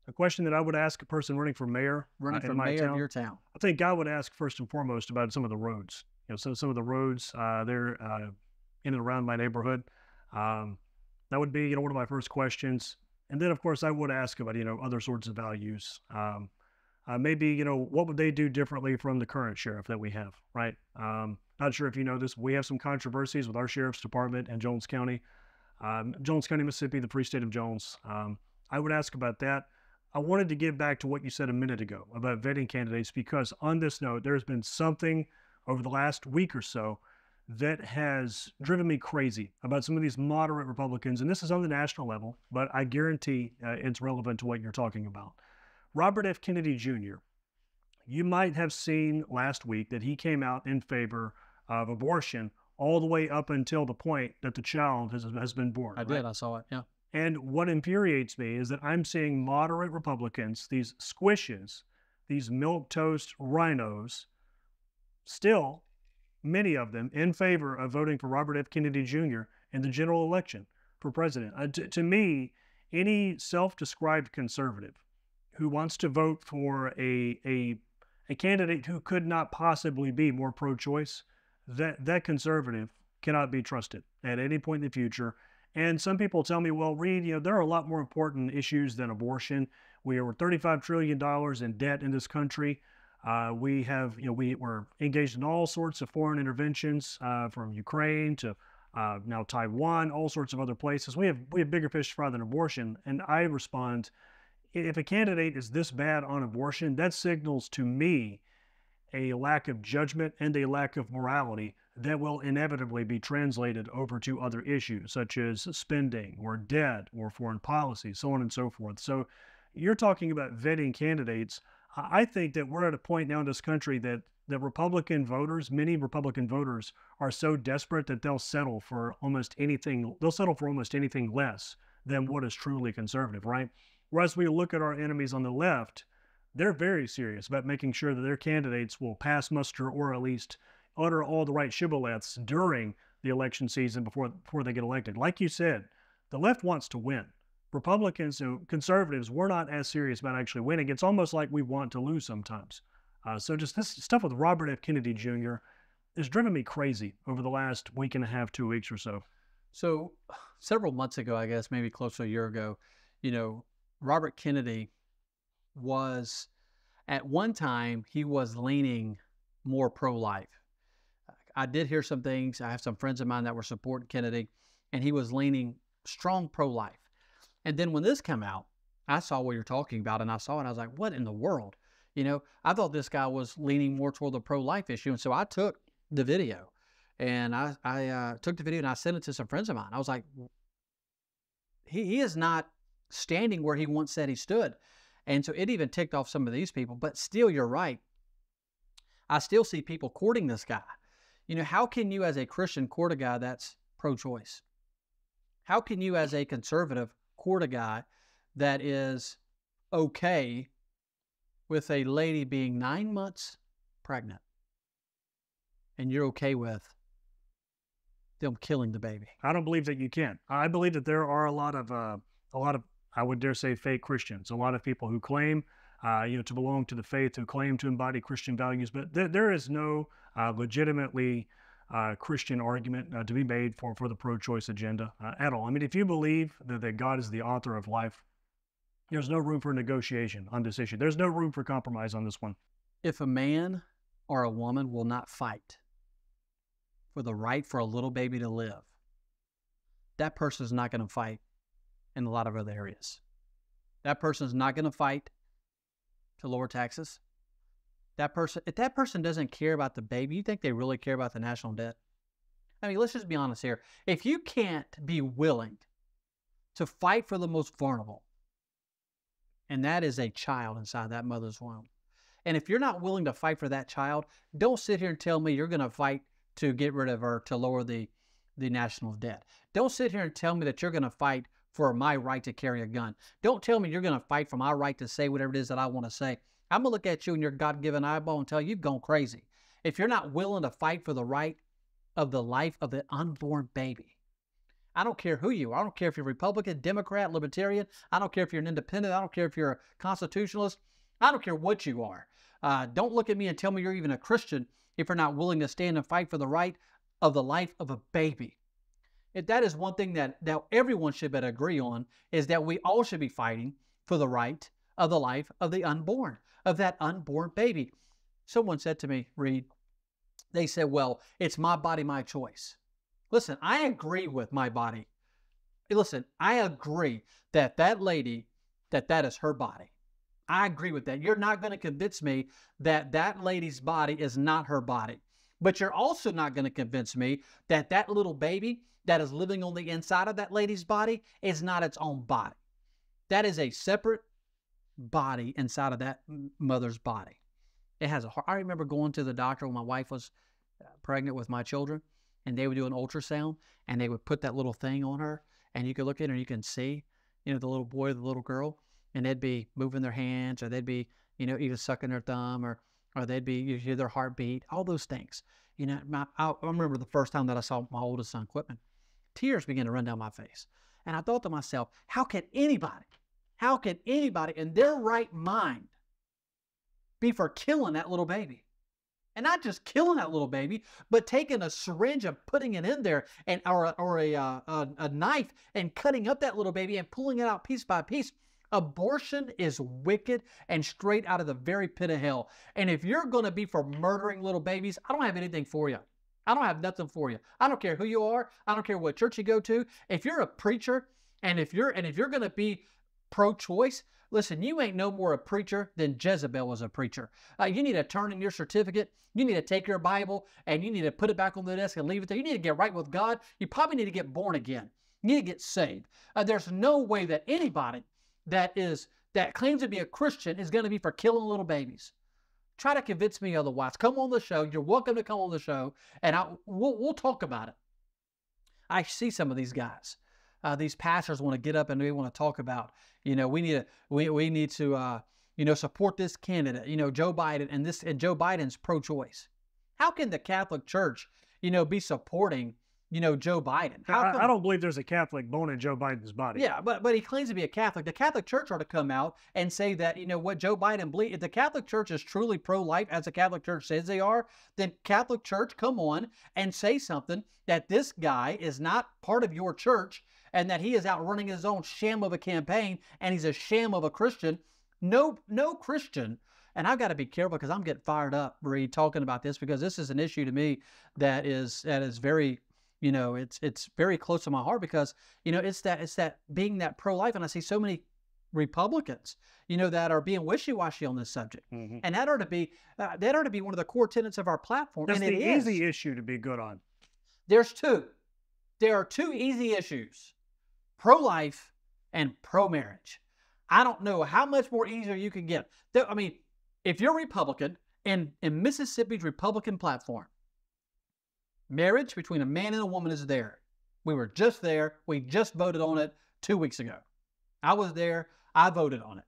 A question that I would ask a person running for mayor in my town, of your town. I think I would ask first and foremost about some of the roads. Some of the roads there in and around my neighborhood. That would be one of my first questions. And then of course I would ask about other sorts of values. Maybe what would they do differently from the current sheriff that we have, right? Not sure if you know this. We have some controversies with our sheriff's department in Jones County, Mississippi, the Free State of Jones. I would ask about that. I wanted to get back to what you said a minute ago about vetting candidates, because on this note, there's been something over the last week or so that has driven me crazy about some of these moderate Republicans. And this is on the national level, but I guarantee it's relevant to what you're talking about. Robert F. Kennedy Jr., you might have seen last week that he came out in favor of abortion all the way up until the point that the child has been born. I did. I saw it. Yeah. And what infuriates me is that I'm seeing moderate Republicans, these squishes, these milquetoast rhinos, still, many of them, in favor of voting for Robert F. Kennedy Jr. in the general election for president. To me, any self-described conservative who wants to vote for a candidate who could not possibly be more pro-choice, that conservative cannot be trusted at any point in the future. And some people tell me, well, Reed, there are a lot more important issues than abortion. We are $35 trillion in debt in this country. We're engaged in all sorts of foreign interventions, from Ukraine to now Taiwan, all sorts of other places. We have bigger fish to fry than abortion. And I respond, if a candidate is this bad on abortion, that signals to me a lack of judgment and a lack of morality that will inevitably be translated over to other issues such as spending or debt or foreign policy, so on and so forth. So you're talking about vetting candidates. I think that we're at a point now in this country that Republican voters, many Republican voters, are so desperate that they'll settle for almost anything. They'll settle for almost anything less than what is truly conservative, right? Whereas we look at our enemies on the left, they're very serious about making sure that their candidates will pass muster or at least utter all the right shibboleths during the election season before they get elected. Like you said, The left wants to win. Republicans, conservatives, we're not as serious about actually winning. It's almost like we want to lose sometimes. So just this stuff with Robert F. Kennedy Jr. has driven me crazy over the last week and a half, 2 weeks or so. So several months ago, I guess, maybe close to a year ago, Robert Kennedy was, at one time, he was leaning more pro-life. I did hear some things. I have some friends of mine that were supporting Kennedy, and he was leaning strong pro-life. And then when this came out, I saw what you're talking about, and I saw it, and I was like, what in the world? I thought this guy was leaning more toward the pro-life issue. And so I took the video, and I took the video, and I sent it to some friends of mine. I was like, he is not standing where he once said he stood. And so it even ticked off some of these people. But still, you're right. I still see people courting this guy. How can you as a Christian court a guy that's pro-choice? How can you as a conservative court a guy that is okay with a lady being 9 months pregnant, and you're okay with them killing the baby? I don't believe that you can. I believe that there are a lot of, I would dare say, fake Christians. A lot of people who claim, to belong to the faith, who claim to embody Christian values, but there is no legitimately Christian argument to be made for the pro-choice agenda at all. I mean, if you believe that God is the author of life, there's no room for negotiation on this issue. There's no room for compromise on this one. If a man or a woman will not fight for the right for a little baby to live, that person is not going to fight in a lot of other areas. That person is not going to fight to lower taxes. If that person doesn't care about the baby, you think they really care about the national debt? I mean, let's just be honest here. If you can't be willing to fight for the most vulnerable, and that is a child inside that mother's womb, and if you're not willing to fight for that child, don't sit here and tell me you're going to fight to get rid of her, to lower the national debt. Don't sit here and tell me that you're going to fight for my right to carry a gun. Don't tell me you're going to fight for my right to say whatever it is that I want to say. I'm going to look at you in your God-given eyeball and tell you you've gone crazy. If you're not willing to fight for the right of the life of the unborn baby, I don't care who you are. I don't care if you're Republican, Democrat, Libertarian. I don't care if you're an independent. I don't care if you're a constitutionalist. I don't care what you are. Don't look at me and tell me you're even a Christian if you're not willing to stand and fight for the right of the life of a baby. That is one thing that everyone should better agree on, is that we all should be fighting for the right of the life of the unborn, of that unborn baby. Someone said to me, Reed, they said, well, it's my body, my choice. Listen, I agree with my body. Listen, I agree that lady, that is her body. I agree with that. You're not going to convince me that lady's body is not her body. But you're also not going to convince me that little baby that is living on the inside of that lady's body is not its own body. That is a separate body inside of that mother's body. It has a heart. I remember going to the doctor when my wife was pregnant with my children, and they would do an ultrasound, and they would put that little thing on her, and you could look at her and you can see, the little boy, the little girl, and they'd be moving their hands, or they'd be, either sucking their thumb, or they'd be, you hear their heartbeat, all those things. I remember the first time that I saw my oldest son, Quitman, tears began to run down my face. And I thought to myself, how can anybody in their right mind be for killing that little baby? And not just killing that little baby, but taking a syringe and putting it in there, and or a knife and cutting up that little baby and pulling it out piece by piece. Abortion is wicked and straight out of the very pit of hell. And if you're going to be for murdering little babies, I don't have anything for you. I don't have nothing for you. I don't care who you are. I don't care what church you go to. If you're a preacher, and if you're going to be pro-choice, listen, you ain't no more a preacher than Jezebel was a preacher. You need to turn in your certificate. You need to take your Bible and you need to put it back on the desk and leave it there. You need to get right with God. You probably need to get born again. You need to get saved. There's no way that anybody that claims to be a Christian is going to be for killing little babies. Try to convince me otherwise. Come on the show. You're welcome to come on the show, and we'll talk about it. I see some of these guys. These pastors want to get up and they want to talk about, we need to support this candidate, Joe Biden, and Joe Biden's pro-choice. How can the Catholic Church, be supporting Joe Biden. How come? I don't believe there's a Catholic bone in Joe Biden's body. Yeah, but he claims to be a Catholic. The Catholic Church ought to come out and say that, what Joe Biden believes. If the Catholic Church is truly pro-life, as the Catholic Church says they are, then Catholic Church, come on and say something that this guy is not part of your church and that he is out running his own sham of a campaign and he's a sham of a Christian. No Christian. And I've got to be careful because I'm getting fired up, Reed, talking about this, because this is an issue to me that is very, it's very close to my heart, because, it's that being that pro-life. And I see so many Republicans, that are being wishy-washy on this subject. Mm-hmm. And that ought to be one of the core tenets of our platform. That's and the easy issue to be good on. There's two. There are two easy issues: pro-life and pro-marriage. I don't know how much more easier you can get. I mean, if you're Republican, and in Mississippi's Republican platform, marriage between a man and a woman is there. We were just there. We just voted on it 2 weeks ago. I was there. I voted on it.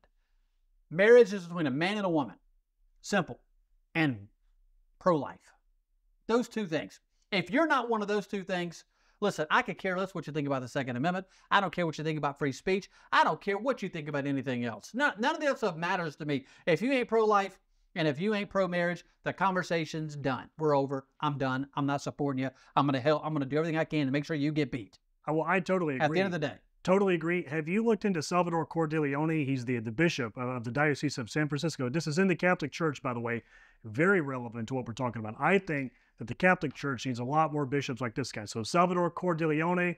Marriage is between a man and a woman. Simple. And pro-life. Those two things. If you're not one of those two things, listen, I could care less what you think about the Second Amendment. I don't care what you think about free speech. I don't care what you think about anything else. None of that stuff matters to me. If you ain't pro-life and if you ain't pro-marriage, the conversation's done. We're over. I'm done. I'm not supporting you. I'm going to do everything I can to make sure you get beat. Well, I totally agree. At the end of the day. Totally agree. Have you looked into Salvador Cordileone? He's the bishop of the Diocese of San Francisco. This is in the Catholic Church, by the way. Very relevant to what we're talking about. I think that the Catholic Church needs a lot more bishops like this guy. So Salvador Cordileone,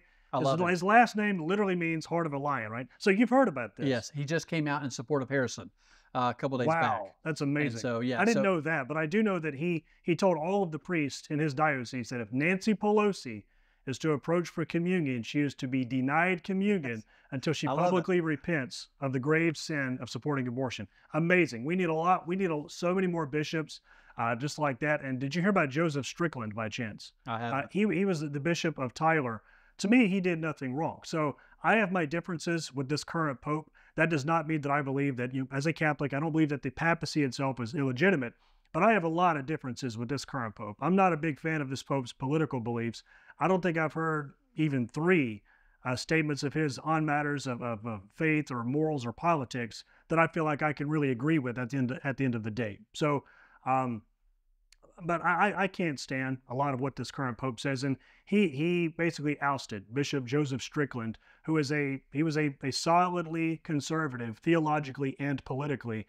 his last name literally means heart of a lion, right? So you've heard about this. Yes, he just came out in support of Harrison a couple days back. Wow, that's amazing. And so, yeah, I didn't know that, but I do know that he told all of the priests in his diocese that if Nancy Pelosi is to approach for communion, she is to be denied communion until she publicly repents of the grave sin of supporting abortion. Amazing. We need a lot. We need so many more bishops just like that. And did you hear about Joseph Strickland by chance? I haven't. He was the bishop of Tyler. To me, he did nothing wrong. So I have my differences with this current pope. That does not mean that I believe that, as a Catholic, I don't believe that the papacy itself is illegitimate. But I have a lot of differences with this current pope. I'm not a big fan of this pope's political beliefs. I don't think I've heard even 3 statements of his on matters of faith or morals or politics that I feel like I can really agree with at the end of the day. So, but I can't stand a lot of what this current pope says, and he basically ousted Bishop Joseph Strickland, who was a solidly conservative, theologically and politically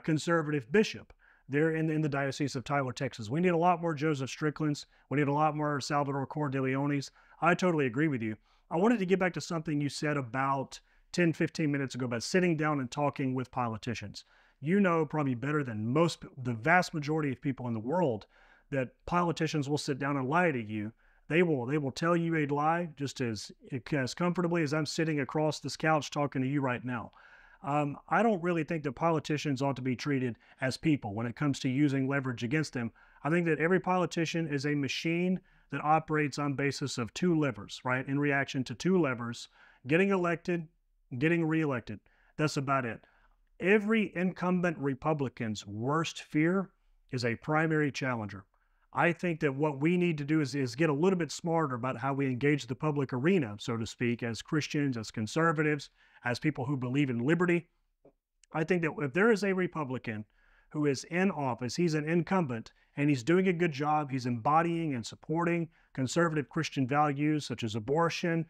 conservative bishop there in the Diocese of Tyler, Texas. We need a lot more Joseph Stricklands. We need a lot more Salvador Cordileones. I totally agree with you. I wanted to get back to something you said about 10, 15 minutes ago about sitting down and talking with politicians. You know probably better than the vast majority of people in the world that politicians will sit down and lie to you. They will tell you a lie just as comfortably as I'm sitting across this couch talking to you right now. I don't really think that politicians ought to be treated as people when it comes to using leverage against them. I think that every politician is a machine that operates on basis of 2 levers, right? In reaction to 2 levers, getting elected, getting reelected. That's about it. Every incumbent Republican's worst fear is a primary challenger. I think that what we need to do is get a little bit smarter about how we engage the public arena, so to speak, as Christians, as conservatives, as people who believe in liberty. I think that if there is a Republican who is in office, he's an incumbent, and he's doing a good job, he's embodying and supporting conservative Christian values such as abortion,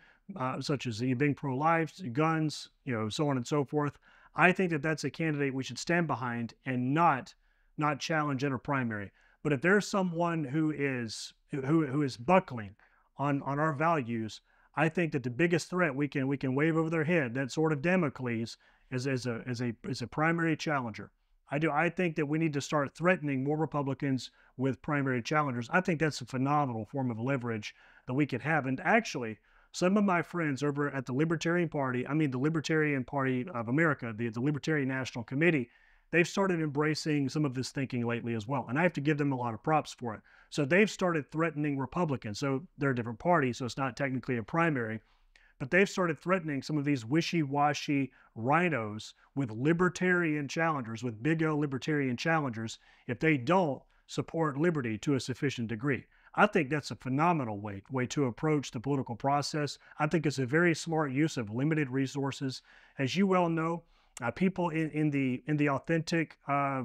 such as being pro-life, guns, so on and so forth. I think that that's a candidate we should stand behind and not challenge in a primary. But if there's someone who is buckling on our values, I think that the biggest threat we can wave over their head, that sort of Damocles, is a primary challenger. I think that we need to start threatening more Republicans with primary challengers. I think that's a phenomenal form of leverage that we could have. And actually, some of my friends over at the Libertarian Party, the Libertarian Party of America, the Libertarian National Committee, they've started embracing some of this thinking lately as well. And I have to give them a lot of props for it. So they've started threatening Republicans. So they're a different party, so it's not technically a primary. But they've started threatening some of these wishy-washy rhinos with libertarian challengers, with big L libertarian challengers, if they don't support liberty to a sufficient degree. I think that's a phenomenal way to approach the political process. I think it's a very smart use of limited resources. As you well know, people in the authentic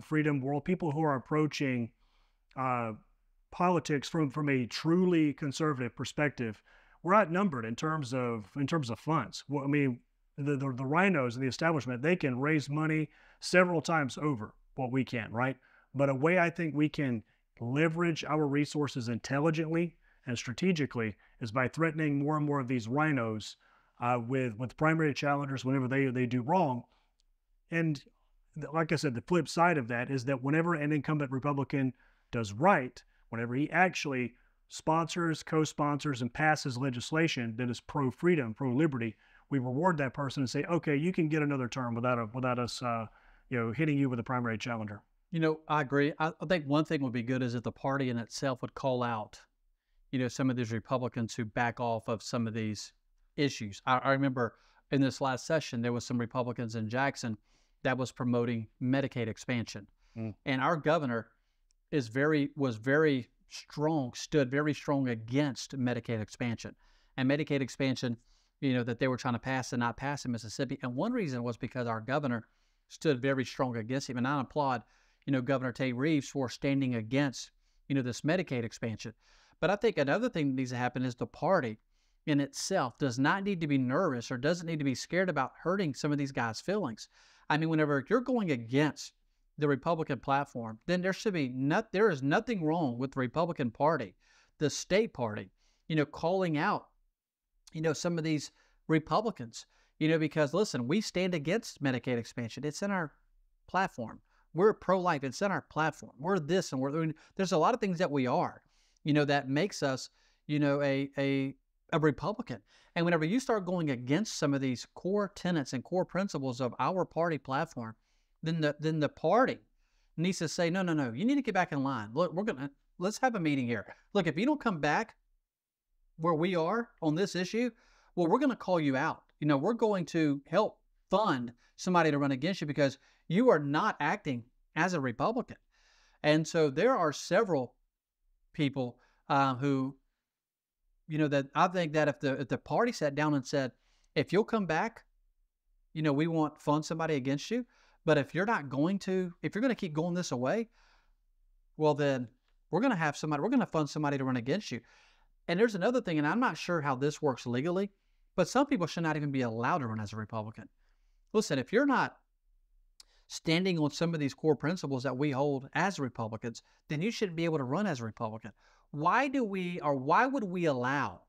freedom world, people who are approaching politics from a truly conservative perspective, we're outnumbered in terms of funds. Well, I mean, the rhinos and the establishment, they can raise money several times over what we can, right? But a way I think we can leverage our resources intelligently and strategically is by threatening more and more of these rhinos with primary challengers whenever they do wrong. And like I said, the flip side of that is that whenever an incumbent Republican does right, whenever he actually sponsors, co-sponsors, and passes legislation that is pro-freedom, pro-liberty, we reward that person and say, okay, you can get another term without us, hitting you with a primary challenger. I agree. I think one thing would be good is if the party in itself would call out, some of these Republicans who back off of some of these issues. I remember in this last session, there was some Republicans in Jackson that was promoting Medicaid expansion. And our governor was very strong, stood very strong against Medicaid expansion. And Medicaid expansion, that they were trying to pass and not pass in Mississippi. And one reason was because our governor stood very strong against him. And I applaud, Governor Tate Reeves for standing against, this Medicaid expansion. But I think another thing that needs to happen is the party in itself does not need to be nervous or doesn't need to be scared about hurting some of these guys' feelings. I mean, whenever you're going against the Republican platform, then there is nothing wrong with the Republican Party, the state party, calling out, some of these Republicans, because listen, we stand against Medicaid expansion. It's in our platform. We're pro-life. It's in our platform. We're this and there's a lot of things that we are, that makes us, a Republican. And whenever you start going against some of these core tenets and core principles of our party platform, then the party needs to say, no, you need to get back in line. Look, let's have a meeting here. Look, if you don't come back where we are on this issue, well, we're going to call you out. We're going to help fund somebody to run against you because you are not acting as a Republican. And so there are several people who, that I think that if the party sat down and said, if you'll come back, we won't fund somebody against you. But if you're going to keep going this way, well, then we're going to fund somebody to run against you. And there's another thing, and I'm not sure how this works legally, but some people should not even be allowed to run as a Republican. Listen, if you're not standing on some of these core principles that we hold as Republicans, then you shouldn't be able to run as a Republican. Why would we allow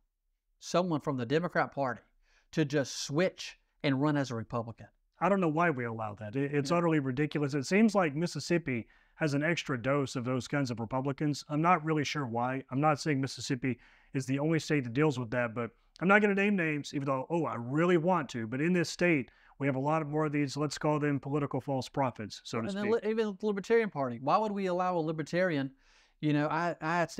someone from the Democrat Party to just switch and run as a Republican? I don't know why we allow that. It's utterly ridiculous. It seems like Mississippi has an extra dose of those kinds of Republicans. I'm not really sure why. I'm not saying Mississippi is the only state that deals with that, but I'm not going to name names, even though, I really want to. But in this state, we have a lot more of these, let's call them political false prophets, so to speak. Even the Libertarian Party. Why would we allow a Libertarian? There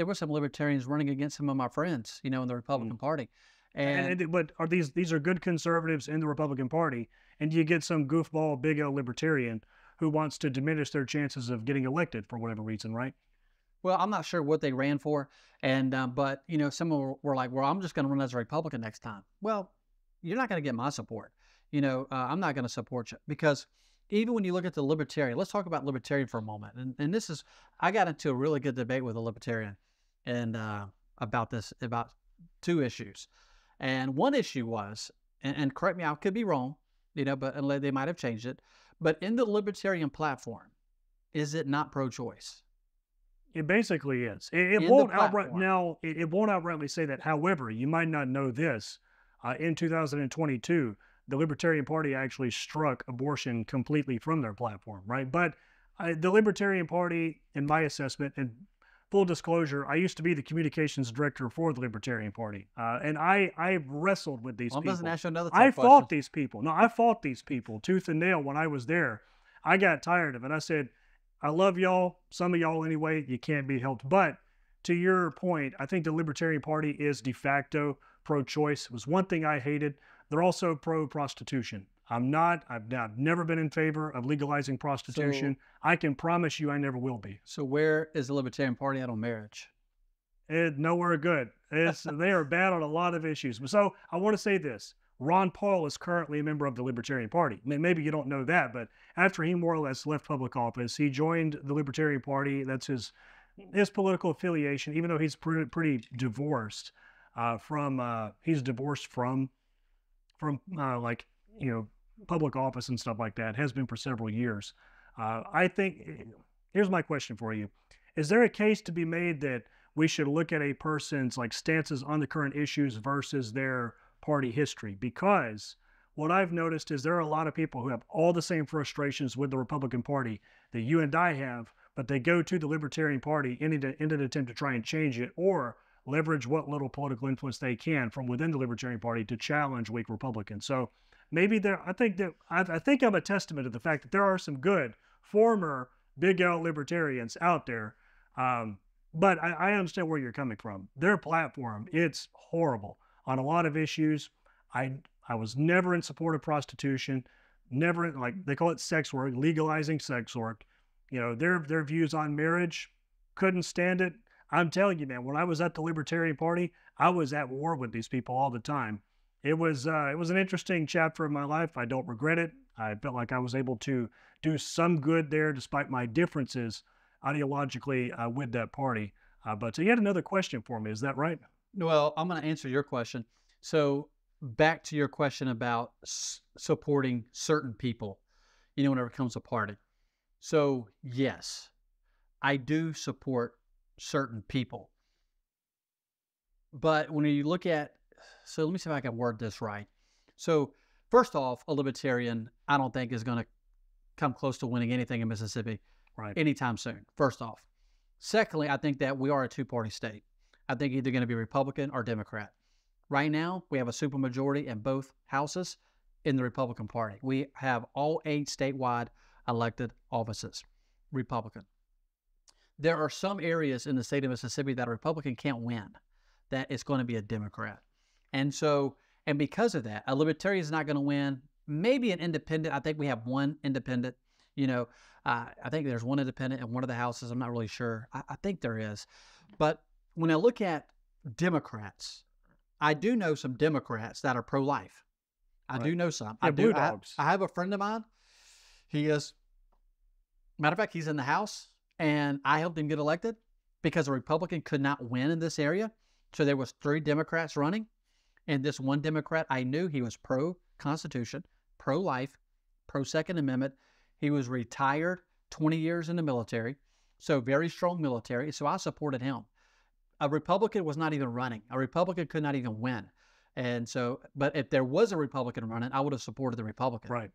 were some Libertarians running against some of my friends, in the Republican Party. But are these are good conservatives in the Republican Party, and you get some goofball big L libertarian who wants to diminish their chances of getting elected for whatever reason, right? Well, I'm not sure what they ran for, but some were like, "Well, I'm just going to run as a Republican next time." Well, you're not going to get my support. I'm not going to support you because even when you look at the Libertarian, let's talk about Libertarian for a moment. And this is, I got into a really good debate with a Libertarian, and about two issues. And one issue was, and correct me, I could be wrong, but they might have changed it. But in the Libertarian platform, is it not pro-choice? It basically is. It won't outrightly say that. However, you might not know this. In 2022, the Libertarian Party actually struck abortion completely from their platform, right? But the Libertarian Party, in my assessment, and full disclosure, I used to be the communications director for the Libertarian Party, and I wrestled with these people. Doesn't ask you another I fought these people. No, I fought these people tooth and nail when I was there. I got tired of it. I said, I love y'all, some of y'all anyway, you can't be helped. But to your point, I think the Libertarian Party is de facto pro-choice. It was one thing I hated. They're also pro-prostitution. I've never been in favor of legalizing prostitution. I can promise you I never will be. So where is the Libertarian Party at on marriage? Nowhere good. They are bad on a lot of issues. So I want to say this. Ron Paul is currently a member of the Libertarian Party. Maybe you don't know that, but after he more or less left public office, he joined the Libertarian Party. That's his political affiliation, even though he's pretty divorced he's divorced from like, public office and stuff like that, has been for several years. I think, here's my question for you. Is there a case to be made that we should look at a person's like stances on the current issues versus their party history? Because what I've noticed is there are a lot of people who have all the same frustrations with the Republican Party that you and I have, but they go to the Libertarian Party in an attempt to try and change it or leverage what little political influence they can from within the Libertarian Party to challenge weak Republicans. So maybe I think I'm a testament to the fact that there are some good former big L libertarians out there. But I understand where you're coming from. Their platform, it's horrible on a lot of issues. I was never in support of prostitution, never like they call it sex work, legalizing sex work. Their views on marriage, couldn't stand it. I'm telling you, man, when I was at the Libertarian Party, I was at war with these people all the time. It was an interesting chapter of my life. I don't regret it. I felt like I was able to do some good there despite my differences ideologically with that party. But so you had another question for me. Is that right? Well, I'm going to answer your question. So back to your question about supporting certain people, whenever it comes to party. So yes, I do support certain people. But when you look at, so let me see if I can word this right. So first off, a libertarian, I don't think is going to come close to winning anything in Mississippi anytime soon, first off. Secondly, I think that we are a two-party state. I think either going to be Republican or Democrat. Right now, we have a supermajority in both houses in the Republican Party. We have all 8 statewide elected offices, Republican. There are some areas in the state of Mississippi that a Republican can't win, that it's going to be a Democrat. And because of that, a Libertarian is not going to win. Maybe an independent. I think we have one independent. I think there's one independent in one of the houses. I'm not really sure. I think there is. But when I look at Democrats, I do know some Democrats that are pro-life. I do know some. Yeah, Blue Dogs. I have a friend of mine. He is, matter of fact, he's in the House, and I helped him get elected because a Republican could not win in this area. So there was 3 Democrats running, and this one Democrat, I knew he was pro-Constitution, pro-life, pro-Second Amendment. He was retired, 20 years in the military, so very strong military. So I supported him. A Republican was not even running. A Republican could not even win. And so, but if there was a Republican running, I would have supported the Republican. Right.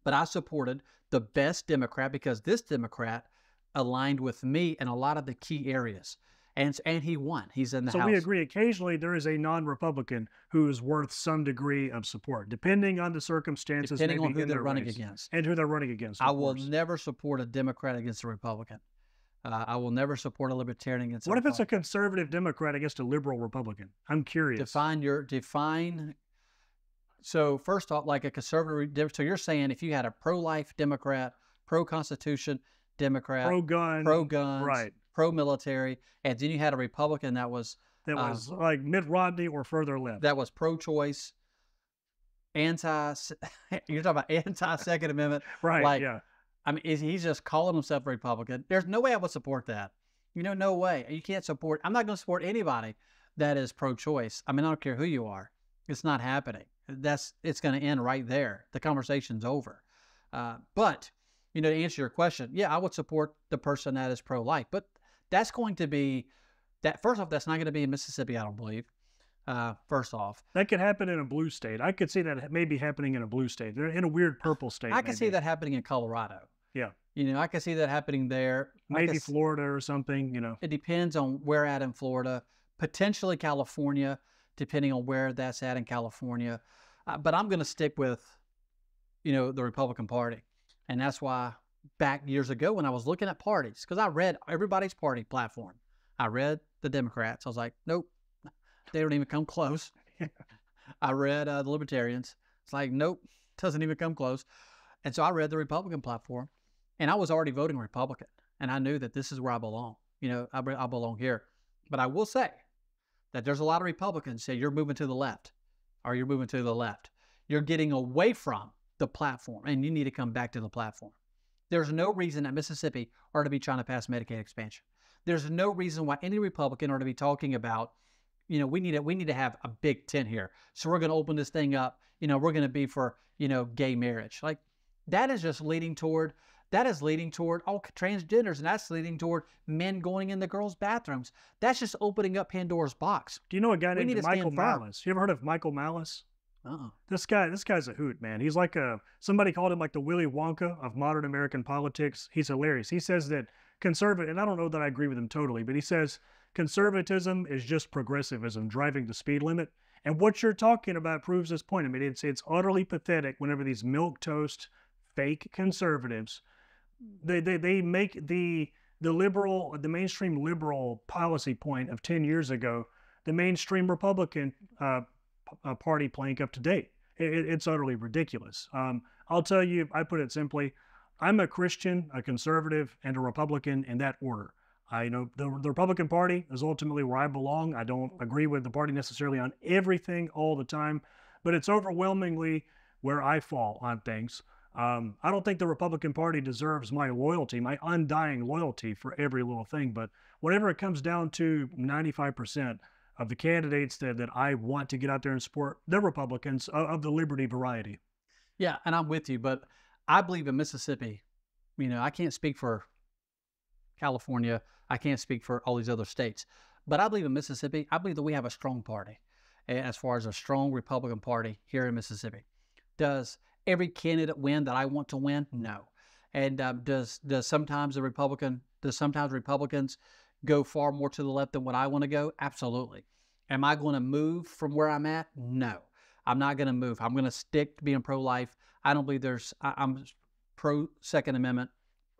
But I supported the best Democrat because this Democrat aligned with me in a lot of the key areas. And he won. He's in the House. So we agree occasionally there is a non-Republican who is worth some degree of support, depending on the circumstances. Depending on who they're running against. And who they're running against. I will never support a Democrat against a Republican. I will never support a Libertarian against a What if Republican. it's a conservative Democrat against a liberal Republican? I'm curious. Define. So first off, like a conservative, so you're saying if you had a pro-life Democrat, pro-Constitution Democrat, pro-gun, right, pro-military, and then you had a Republican that was like Mitt Romney or further left, that was pro-choice, you're talking about anti-Second Amendment, right? Yeah. I mean, he's just calling himself a Republican. There's no way I would support that. No way. You can't support. I'm not going to support anybody that is pro-choice. I mean, I don't care who you are. It's not happening. It's going to end right there. The conversation's over. But to answer your question, yeah, I would support the person that is pro-life. But that's going to be that. First off, that's not going to be in Mississippi, I don't believe. First off, that could happen in a blue state. I could see that maybe happening in a blue state. They're in a weird purple state. I could see that happening in Colorado. Yeah. I could see that happening there. Maybe Florida or something, It depends on where at in Florida. Potentially California, depending on where that's at in California. But I'm going to stick with, the Republican Party. And that's why back years ago when I was looking at parties, because I read everybody's party platform. I read the Democrats. I was like, nope, they don't even come close. I read the Libertarians. It's like, nope, doesn't even come close. And so I read the Republican platform, and I was already voting Republican. And I knew that this is where I belong. I belong here. But I will say that there's a lot of Republicans say you're moving to the left or you're moving to the left. You're getting away from the platform and you need to come back to the platform. There's no reason that Mississippi ought to be trying to pass Medicaid expansion. There's no reason why any Republican ought to be talking about, we need to have a big tent here. So we're going to open this thing up. We're going to be for, gay marriage. Like that is just leading toward all transgenders, and that's leading toward men going in the girls' bathrooms. That's just opening up Pandora's box. Do you know a guy named Michael Malice? You ever heard of Michael Malice? This guy's a hoot, man. He's like somebody called him like the Willy Wonka of modern American politics. He's hilarious. He says that and I don't know that I agree with him totally, but he says conservatism is just progressivism driving the speed limit. And what you're talking about proves this point. I mean, it's utterly pathetic whenever these milquetoast fake conservatives, they make the mainstream liberal policy point of 10 years ago, the mainstream Republican party plank up to date. It's utterly ridiculous. I'll tell you, I put it simply, I'm a Christian, a conservative, and a Republican in that order. I know the Republican Party is ultimately where I belong. I don't agree with the party necessarily on everything all the time, but it's overwhelmingly where I fall on things. I don't think the Republican Party deserves my loyalty, my undying loyalty for every little thing, but whenever it comes down to 95% of the candidates that I want to get out there and support, they're Republicans of the liberty variety. Yeah, and I'm with you, but I believe in Mississippi. I can't speak for California. I can't speak for all these other states. But I believe in Mississippi. I believe that we have a strong party as far as a strong Republican Party here in Mississippi. Does every candidate win that I want to win? No. And does sometimes Republicans go far more to the left than what I want to go? Absolutely. Am I going to move from where I'm at? No. I'm not going to move. I'm going to stick to being pro-life. I don't believe I'm pro-Second Amendment.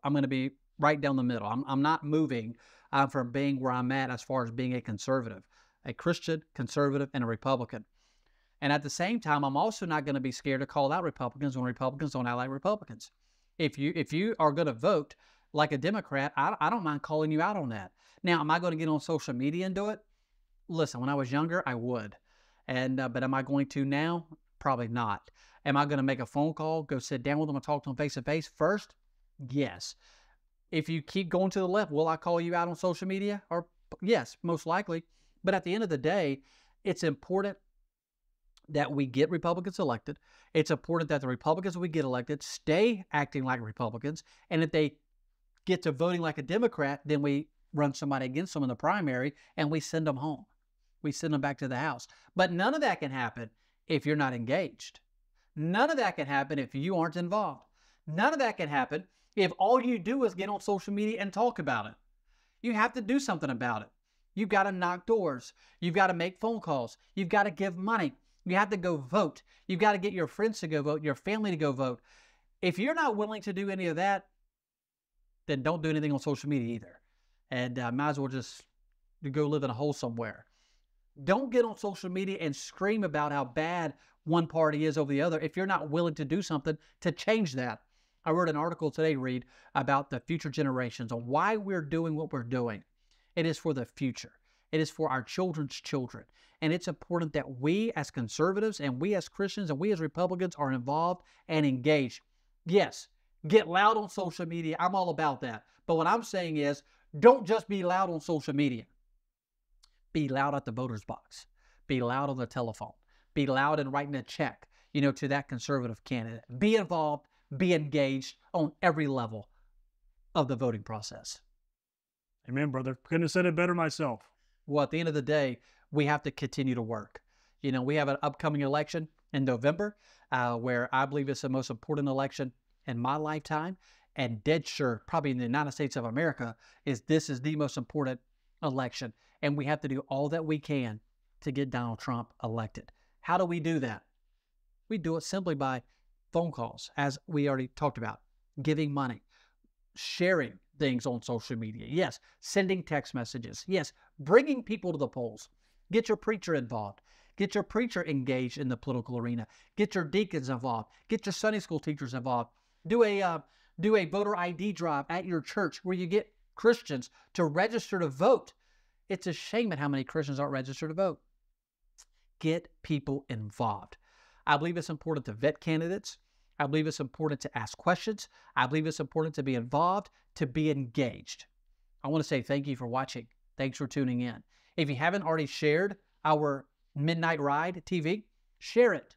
I'm going to be right down the middle. I'm not moving from being where I'm at as far as being a conservative, a Christian, conservative, and a Republican. And at the same time, I'm also not going to be scared to call out Republicans when Republicans don't act like Republicans. If you are going to vote like a Democrat, I don't mind calling you out on that. Now, am I going to get on social media and do it? Listen, when I was younger, I would. But am I going to now? Probably not. Am I going to make a phone call, go sit down with them and talk to them face to face first? Yes. If you keep going to the left, will I call you out on social media? Or yes, most likely. But at the end of the day, it's important that we get Republicans elected. It's important that the Republicans we get elected stay acting like Republicans. And if they get to voting like a Democrat, then we run somebody against them in the primary and we send them home. We send them back to the house. But none of that can happen if you're not engaged. None of that can happen if you aren't involved. None of that can happen if all you do is get on social media and talk about it. You have to do something about it. You've got to knock doors. You've got to make phone calls. You've got to give money. You have to go vote. You've got to get your friends to go vote, your family to go vote. If you're not willing to do any of that, then don't do anything on social media either. And might as well just go live in a hole somewhere. Don't get on social media and scream about how bad one party is over the other if you're not willing to do something to change that. I wrote an article today, Reed, about the future generations, on why we're doing what we're doing. It is for the future. It is for our children's children. And it's important that we as conservatives and we as Christians and we as Republicans are involved and engaged. Yes, get loud on social media. I'm all about that. But what I'm saying is, don't just be loud on social media. Be loud at the voter's box. Be loud on the telephone. Be loud in writing a check, to that conservative candidate. Be involved, be engaged on every level of the voting process. Amen, brother. Couldn't have said it better myself. Well, at the end of the day, we have to continue to work. We have an upcoming election in November where I believe it's the most important election in my lifetime, and dead sure, probably in the United States of America, this is the most important election. And we have to do all that we can to get Donald Trump elected. How do we do that? We do it simply by phone calls, as we already talked about, giving money, sharing things on social media. Yes, sending text messages. Yes, bringing people to the polls. Get your preacher involved. Get your preacher engaged in the political arena. Get your deacons involved. Get your Sunday school teachers involved. Do a voter ID drive at your church where you get Christians to register to vote. It's a shame at how many Christians aren't registered to vote. Get people involved. I believe it's important to vet candidates. I believe it's important to ask questions. I believe it's important to be involved, to be engaged. I want to say thank you for watching. Thanks for tuning in. If you haven't already shared our Midnight Ride TV, share it.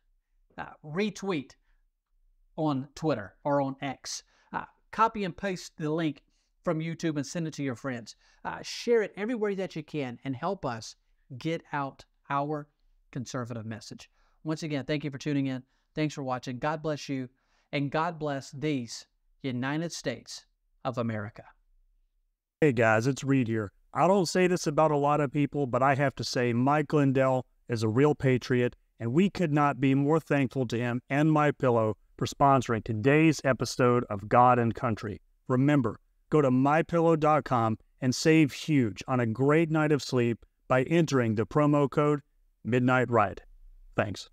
Retweet on Twitter or on X. Copy and paste the link from YouTube and send it to your friends. Share it everywhere that you can and help us get out our conservative message. Once again, thank you for tuning in. Thanks for watching. God bless you, and God bless these United States of America. Hey guys, it's Reed here. I don't say this about a lot of people, but I have to say Mike Lindell is a real patriot, and we could not be more thankful to him and MyPillow for sponsoring today's episode of God and Country. Remember, go to MyPillow.com and save huge on a great night of sleep by entering the promo code Midnight Ride. Thanks.